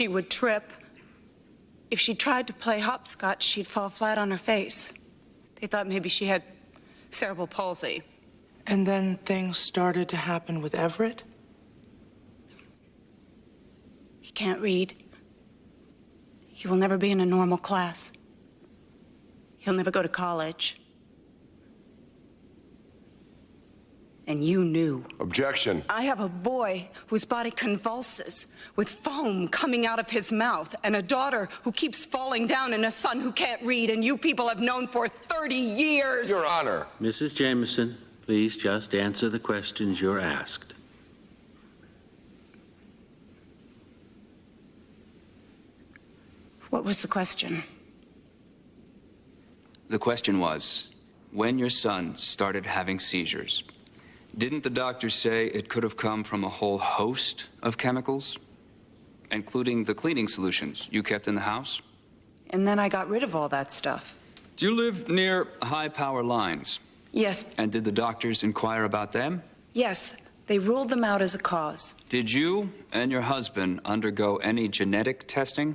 would trip. If she tried to play hopscotch, she'd fall flat on her face. They thought maybe she had cerebral palsy. And then things started to happen with Everett? He can't read. He will never be in a normal class. He'll never go to college. And you knew. Objection. I have a boy whose body convulses with foam coming out of his mouth, and a daughter who keeps falling down, and a son who can't read, and you people have known for 30 years. Your Honor. Mrs. Jameson, please just answer the questions you're asked. What was the question? The question was, when your son started having seizures, didn't the doctor say it could have come from a whole host of chemicals, including the cleaning solutions you kept in the house? And then I got rid of all that stuff. Do you live near high-power lines? Yes. And did the doctors inquire about them? Yes, they ruled them out as a cause. Did you and your husband undergo any genetic testing?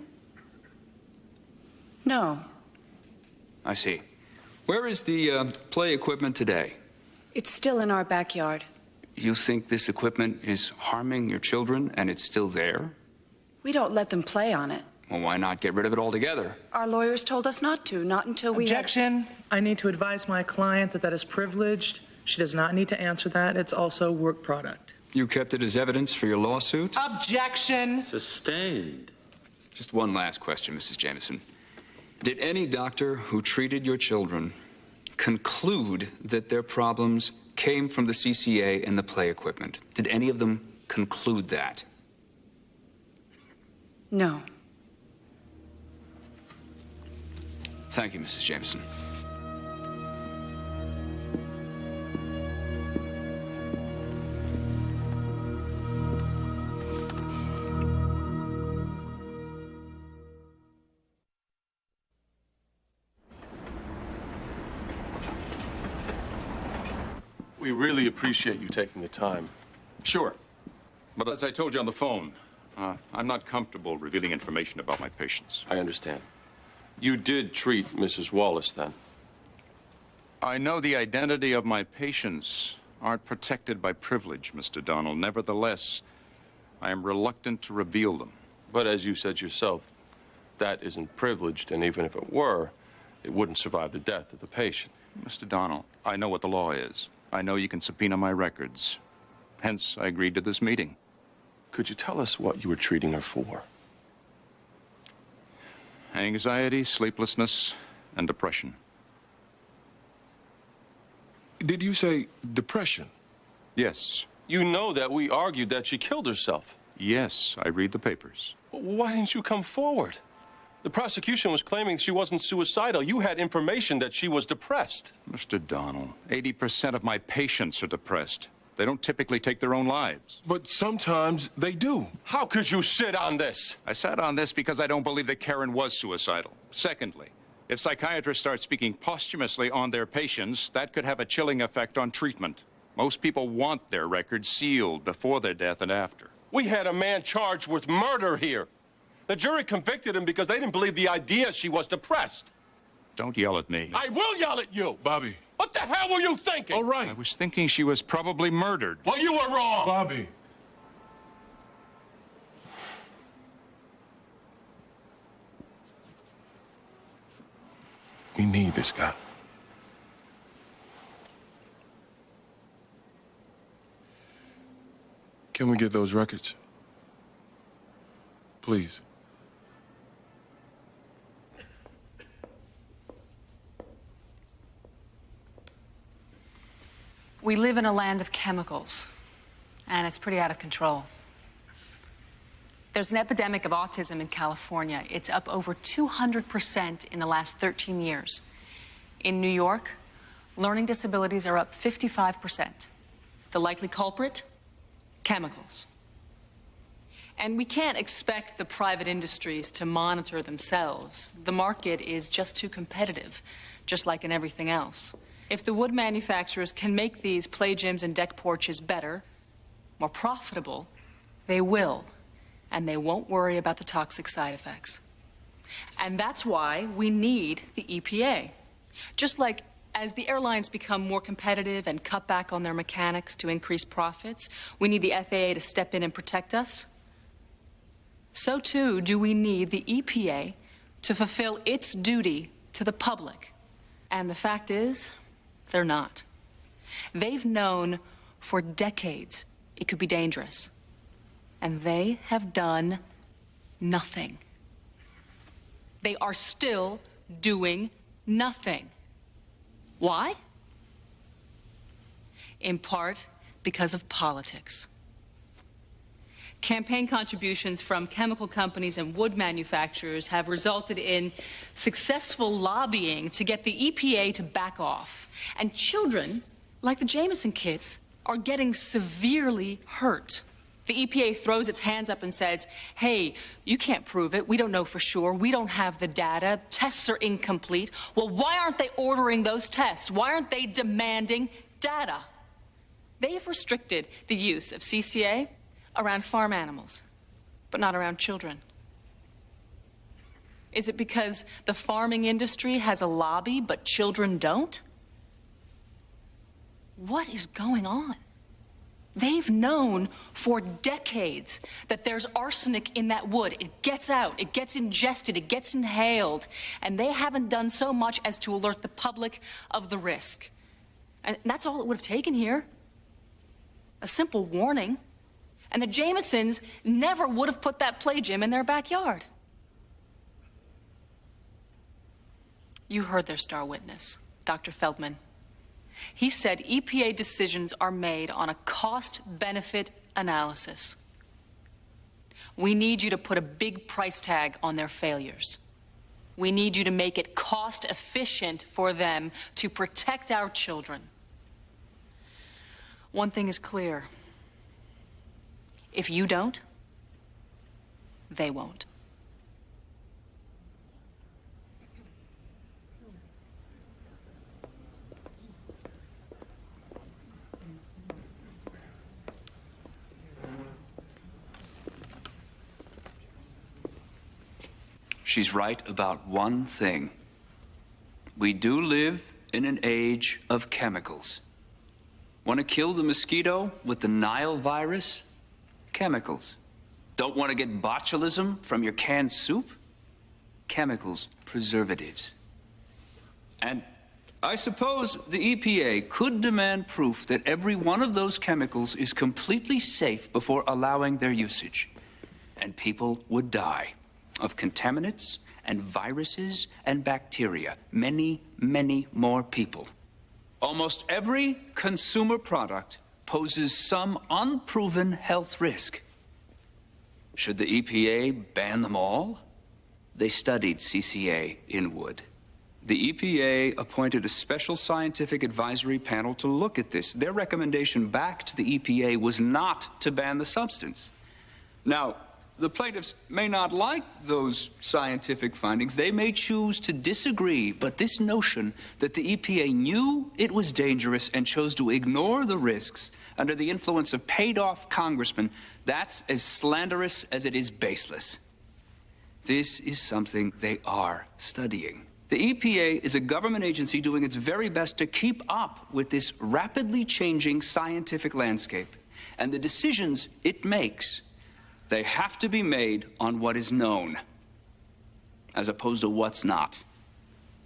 No. I see. Where is the play equipment today? It's still in our backyard. You think this equipment is harming your children and it's still there? We don't let them play on it. Well, why not get rid of it altogether? Our lawyers told us not to, not until we Objection. I need to advise my client that that is privileged. She does not need to answer that. It's also work product. You kept it as evidence for your lawsuit? Objection. Sustained. Just one last question, Mrs. Jameson. Did any doctor who treated your children conclude that their problems came from the CCA and the play equipment? Did any of them conclude that? No. Thank you, Mrs. Jameson. We really appreciate you taking the time. Sure. But as I told you on the phone, I'm not comfortable revealing information about my patients. I understand. You did treat Mrs. Wallace, then? I know the identity of my patients aren't protected by privilege, Mr. Donald. Nevertheless, I am reluctant to reveal them. But as you said yourself, that isn't privileged, and even if it were, it wouldn't survive the death of the patient. Mr. Donald, I know what the law is. I know you can subpoena my records. Hence, I agreed to this meeting. Could you tell us what you were treating her for? Anxiety, sleeplessness, and depression. Did you say depression? Yes. You know that we argued that she killed herself. Yes, I read the papers. Why didn't you come forward? The prosecution was claiming she wasn't suicidal. You had information that she was depressed. Mr. Donald, 80% of my patients are depressed. They don't typically take their own lives. But sometimes they do. How could you sit on this? I sat on this because I don't believe that Karen was suicidal. Secondly, If psychiatrists start speaking posthumously on their patients, that could have a chilling effect on treatment. Most people want their records sealed before their death and after. We had a man charged with murder here. The jury convicted him because they didn't believe the idea she was depressed. Don't yell at me. I will yell at you! Bobby. What the hell were you thinking? All right. I was thinking she was probably murdered. Well, you were wrong! Bobby. We need this guy. Can we get those records? Please. We live in a land of chemicals, and it's pretty out of control. There's an epidemic of autism in California. It's up over 200% in the last 13 years. In New York, learning disabilities are up 55%. The likely culprit? Chemicals. And we can't expect the private industries to monitor themselves. The market is just too competitive, just like in everything else. If the wood manufacturers can make these play gyms and deck porches better, more profitable, they will. And they won't worry about the toxic side effects. And that's why we need the EPA. Just like as the airlines become more competitive and cut back on their mechanics to increase profits, we need the FAA to step in and protect us. So too do we need the EPA to fulfill its duty to the public. And the fact is, they're not. They've known for decades it could be dangerous. And they have done nothing. They are still doing nothing. Why? In part because of politics. Campaign contributions from chemical companies and wood manufacturers have resulted in successful lobbying to get the EPA to back off. And children, like the Jameson kids, are getting severely hurt. The EPA throws its hands up and says, hey, you can't prove it. We don't know for sure. We don't have the data. Tests are incomplete. Well, why aren't they ordering those tests? Why aren't they demanding data? They have restricted the use of CCA around farm animals, but not around children. Is it because the farming industry has a lobby, but children don't? What is going on? They've known for decades that there's arsenic in that wood. It gets out, it gets ingested, it gets inhaled, and they haven't done so much as to alert the public of the risk. And that's all it would have taken here. A simple warning. And the Jamesons never would have put that play gym in their backyard. You heard their star witness, Dr. Feldman. He said EPA decisions are made on a cost-benefit analysis. We need you to put a big price tag on their failures. We need you to make it cost-efficient for them to protect our children. One thing is clear. If you don't, they won't. She's right about one thing. We do live in an age of chemicals. Want to kill the mosquito with the Nile virus? Chemicals. Don't want to get botulism from your canned soup? Chemicals, preservatives. And I suppose the EPA could demand proof that every one of those chemicals is completely safe before allowing their usage. And people would die of contaminants and viruses and bacteria. Many, many more people. Almost every consumer product poses some unproven health risk. Should the EPA ban them all? They studied CCA in wood. The EPA appointed a special scientific advisory panel to look at this. Their recommendation back to the EPA was not to ban the substance. Now, The plaintiffs may not like those scientific findings. They may choose to disagree, but this notion that the EPA knew it was dangerous and chose to ignore the risks under the influence of paid-off congressmen, that's as slanderous as it is baseless. This is something they are studying. The EPA is a government agency doing its very best to keep up with this rapidly changing scientific landscape, and the decisions it makes, they have to be made on what is known, as opposed to what's not.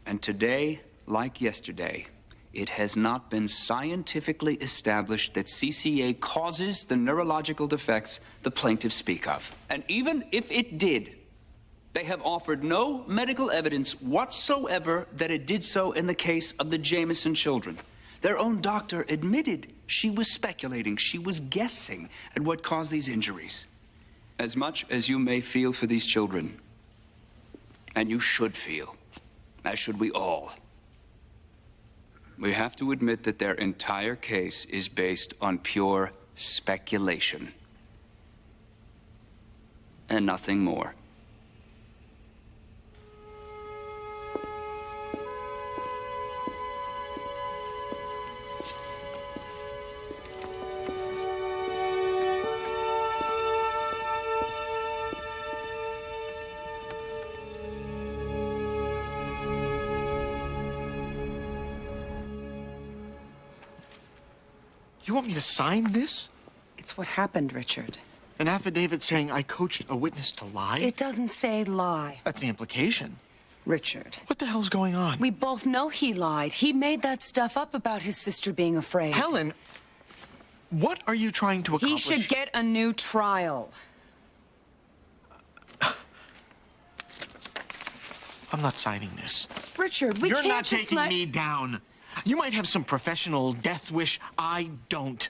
And today, like yesterday, it has not been scientifically established that CCA causes the neurological defects the plaintiffs speak of. And even if it did, they have offered no medical evidence whatsoever that it did so in the case of the Jameson children. Their own doctor admitted she was speculating, she was guessing at what caused these injuries. As much as you may feel for these children, and you should feel, as should we all, we have to admit that their entire case is based on pure speculation and nothing more. You want me to sign this? It's what happened, Richard. An affidavit saying I coached a witness to lie? It doesn't say lie. That's the implication. Richard. What the hell's going on? We both know he lied. He made that stuff up about his sister being afraid. Helen, what are you trying to accomplish? He should get a new trial. I'm not signing this. Richard, we You're can't not just taking me down. You might have some professional death wish. I don't.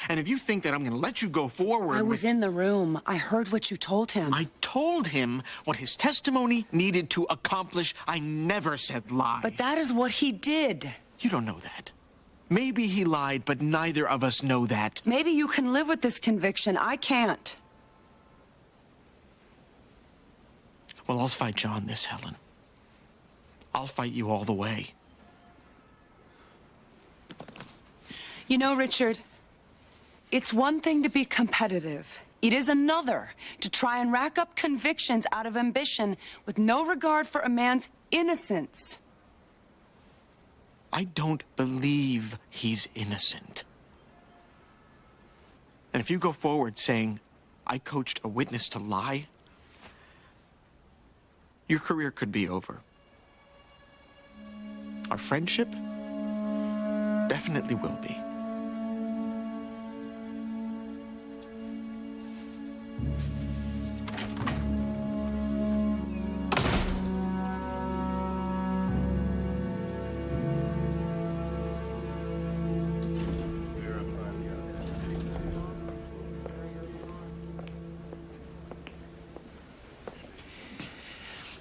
And if you think that I'm going to let you go forward... I was in the room. I heard what you told him. I told him what his testimony needed to accomplish. I never said lie. But that is what he did. You don't know that. Maybe he lied, but neither of us know that. Maybe you can live with this conviction. I can't. Well, I'll fight you on this, Helen. I'll fight you all the way. You know, Richard, it's one thing to be competitive. It is another to try and rack up convictions out of ambition with no regard for a man's innocence. I don't believe he's innocent. And if you go forward saying, I coached a witness to lie, your career could be over. Our friendship definitely will be.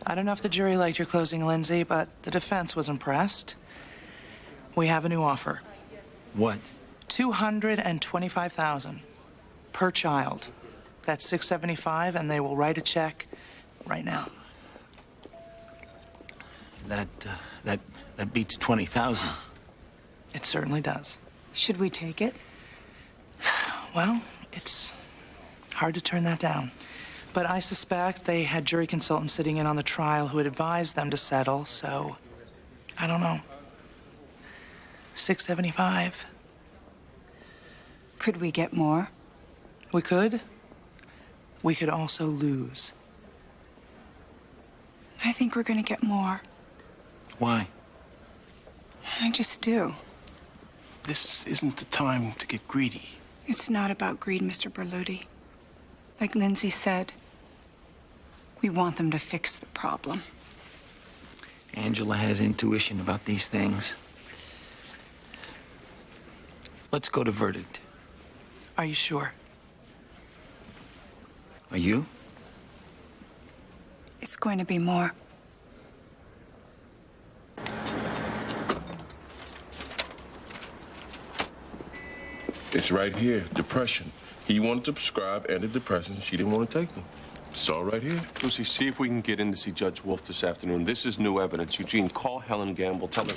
I don't know if the jury liked your closing, Lindsay, but the defense was impressed. We have a new offer. What? $225,000 per child. That's $675, and they will write a check right now. That beats 20,000. It certainly does. Should we take it? Well, it's hard to turn that down. But I suspect they had jury consultants sitting in on the trial who had advised them to settle, so I don't know. $675. Could we get more? We could. We could also lose. I think we're gonna get more. Why? I just do. This isn't the time to get greedy. It's not about greed, Mr. Berluti. Like Lindsay said, we want them to fix the problem. Angela has intuition about these things. Let's go to verdict. Are you sure? Are you? It's going to be more. It's right here, depression. He wanted to prescribe antidepressants. She didn't want to take them. It's all right here. Lucy, see if we can get in to see Judge Wolf this afternoon. This is new evidence. Eugene, call Helen Gamble. Tell her.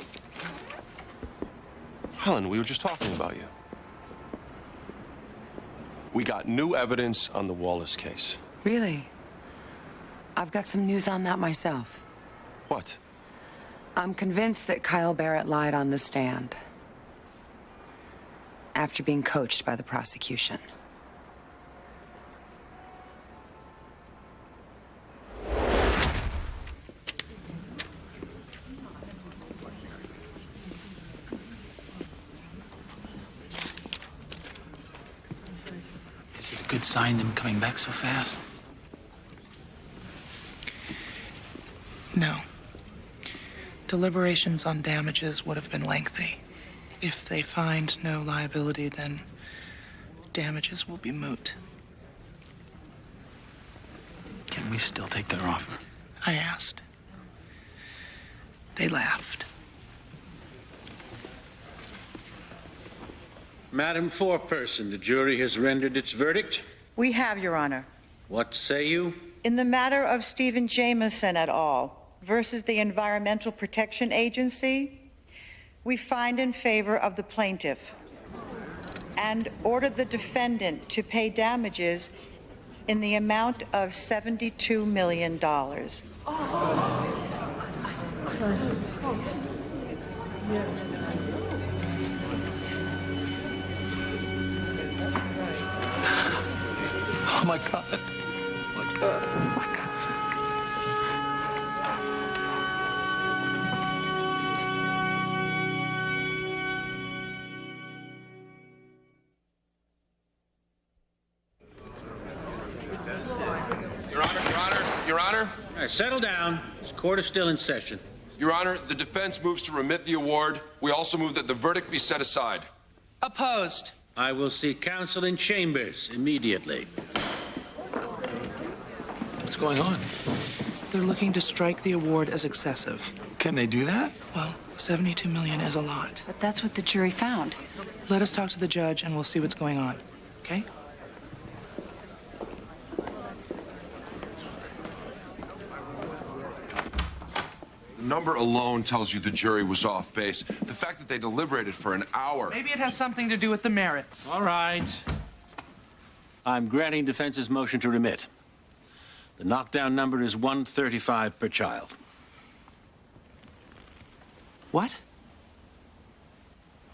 Helen, we were just talking about you. We got new evidence on the Wallace case. Really? I've got some news on that myself. What? I'm convinced that Kyle Barrett lied on the stand after being coached by the prosecution. Is it a good sign them coming back so fast? No. Deliberations on damages would have been lengthy. If they find no liability, then damages will be moot. Can we still take their offer? I asked. They laughed. Madam Foreperson, the jury has rendered its verdict. We have, Your Honor. What say you? In the matter of Stephen Jameson et al. Versus the Environmental Protection Agency, we find in favor of the plaintiff and order the defendant to pay damages in the amount of $72 million. Oh, my God. Oh, my God. Oh, my God. Your Honor. All right, settle down. This court is still in session. Your Honor, the defense moves to remit the award. We also move that the verdict be set aside. Opposed. I will see counsel in chambers immediately. What's going on? They're looking to strike the award as excessive. Can they do that? Well, $72 million is a lot. But that's what the jury found. Let us talk to the judge and we'll see what's going on, okay? The number alone tells you the jury was off base. The fact that they deliberated for an hour. Maybe it has something to do with the merits. All right. I'm granting defense's motion to remit. The knockdown number is 135 per child. What?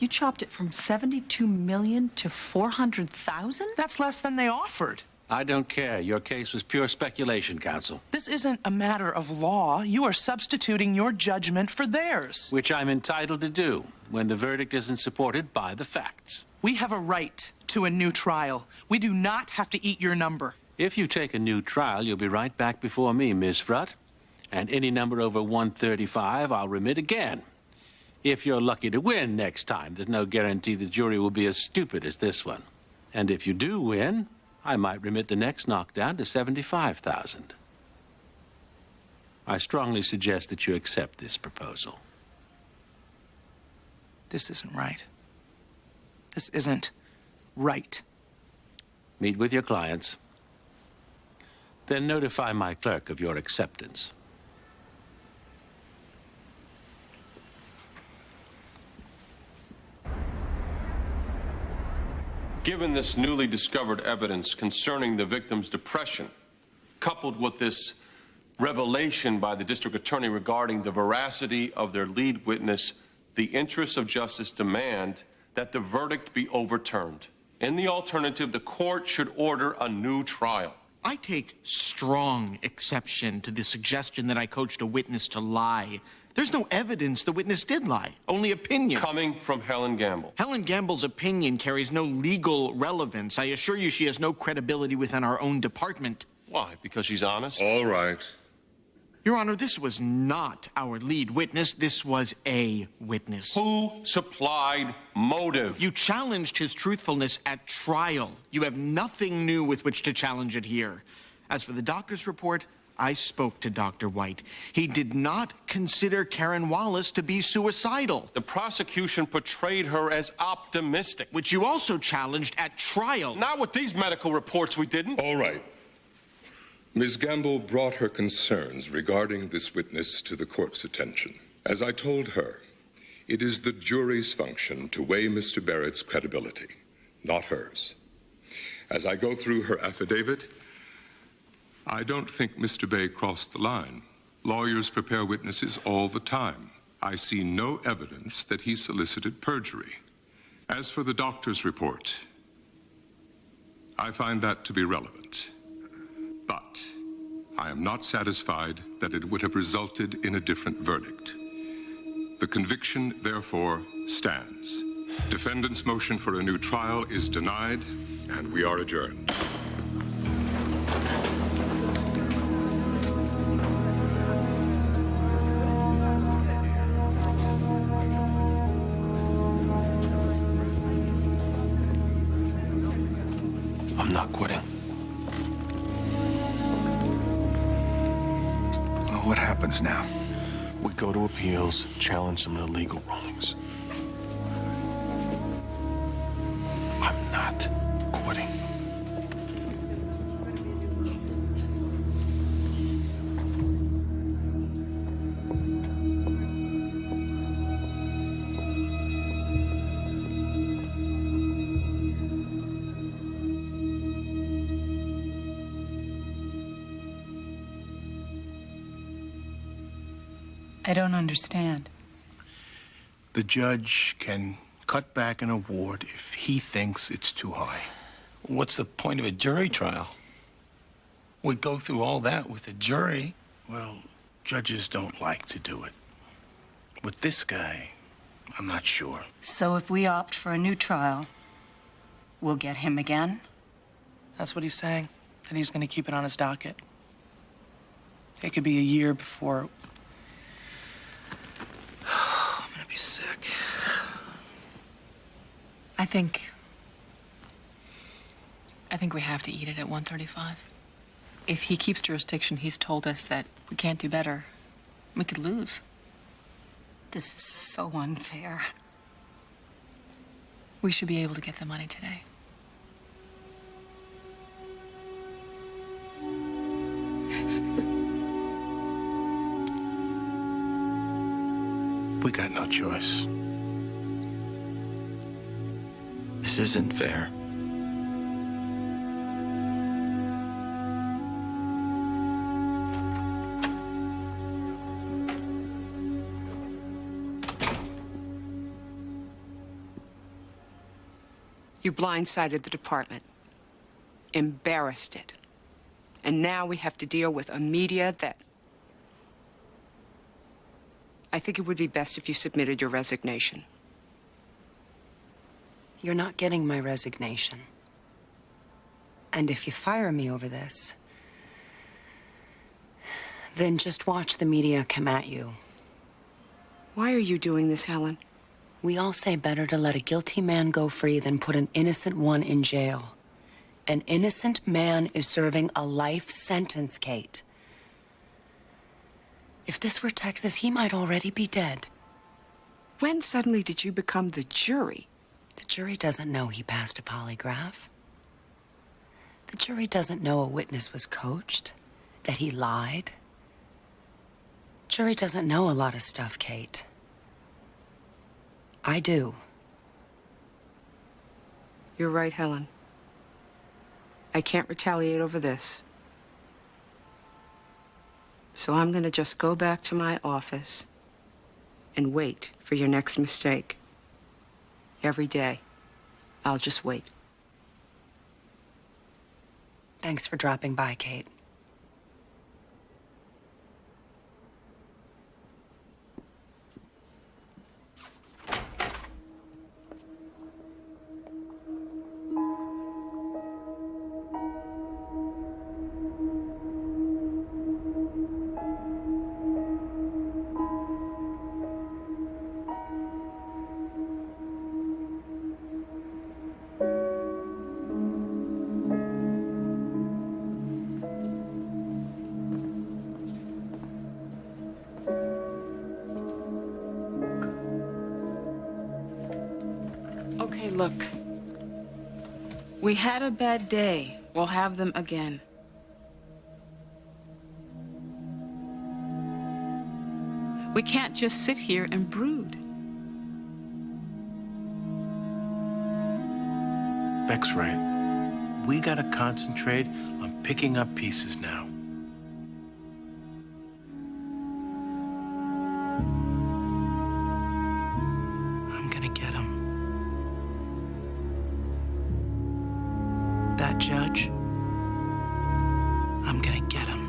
You chopped it from 72 million to 400,000? That's less than they offered. I don't care. Your case was pure speculation, counsel. This isn't a matter of law. You are substituting your judgment for theirs. Which I'm entitled to do when the verdict isn't supported by the facts. We have a right to a new trial. We do not have to eat your number. If you take a new trial, you'll be right back before me, Ms. Frutt. And any number over 135, I'll remit again. If you're lucky to win next time, there's no guarantee the jury will be as stupid as this one. And if you do win, I might remit the next knockdown to 75,000. I strongly suggest that you accept this proposal. This isn't right. This isn't right. Meet with your clients. Then notify my clerk of your acceptance. Given this newly discovered evidence concerning the victim's depression, coupled with this revelation by the district attorney regarding the veracity of their lead witness, the interests of justice demand that the verdict be overturned. In the alternative, the court should order a new trial. I take strong exception to the suggestion that I coached a witness to lie. There's no evidence the witness did lie, only opinion. Coming from Helen Gamble. Helen Gamble's opinion carries no legal relevance. I assure you she has no credibility within our own department. Why? Because she's honest? All right. Your Honor, this was not our lead witness. This was a witness. Who supplied motive? You challenged his truthfulness at trial. You have nothing new with which to challenge it here. As for the doctor's report, I spoke to Dr. White. He did not consider Karen Wallace to be suicidal. The prosecution portrayed her as optimistic. Which you also challenged at trial. Not with these medical reports, we didn't. All right. Ms. Gamble brought her concerns regarding this witness to the court's attention. As I told her, it is the jury's function to weigh Mr. Barrett's credibility, not hers. As I go through her affidavit, I don't think Mr. Bay crossed the line. Lawyers prepare witnesses all the time. I see no evidence that he solicited perjury. As for the doctor's report, I find that to be relevant. But I am not satisfied that it would have resulted in a different verdict. The conviction, therefore, stands. Defendant's motion for a new trial is denied, and we are adjourned. I'm not quitting. Well, what happens now? We go to appeals, challenge some of the legal rulings. I'm not quitting. I don't understand. The judge can cut back an award if he thinks it's too high. What's the point of a jury trial? We go through all that with a jury. Well, judges don't like to do it. With this guy, I'm not sure. So if we opt for a new trial, we'll get him again? That's what he's saying, that he's going to keep it on his docket. It could be a year before... I'm going to be sick. I think we have to eat it at 135. If he keeps jurisdiction, he's told us that we can't do better. We could lose. This is so unfair. We should be able to get the money today. We got no choice. This isn't fair. You blindsided the department, embarrassed it, and now we have to deal with a media that... I think it would be best if you submitted your resignation. You're not getting my resignation. And if you fire me over this, then just watch the media come at you. Why are you doing this, Helen? We all say better to let a guilty man go free than put an innocent one in jail. An innocent man is serving a life sentence, Kate. If this were Texas, he might already be dead. When suddenly did you become the jury? The jury doesn't know he passed a polygraph. The jury doesn't know a witness was coached, that he lied. Jury doesn't know a lot of stuff, Kate. I do. You're right, Helen. I can't retaliate over this. So I'm going to just go back to my office and wait for your next mistake. Every day, I'll just wait. Thanks for dropping by, Kate. Okay, look. We had a bad day. We'll have them again. We can't just sit here and brood. Beck's right. We gotta concentrate on picking up pieces now. I'm gonna get him. That judge, I'm gonna get him.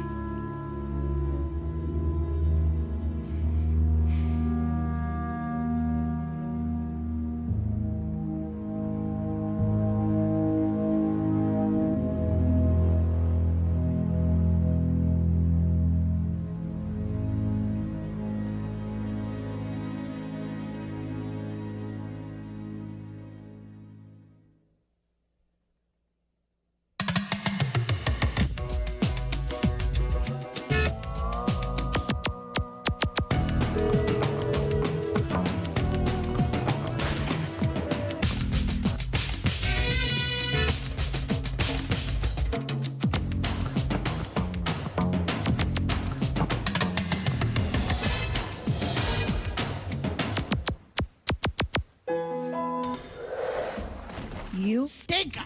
You stinker!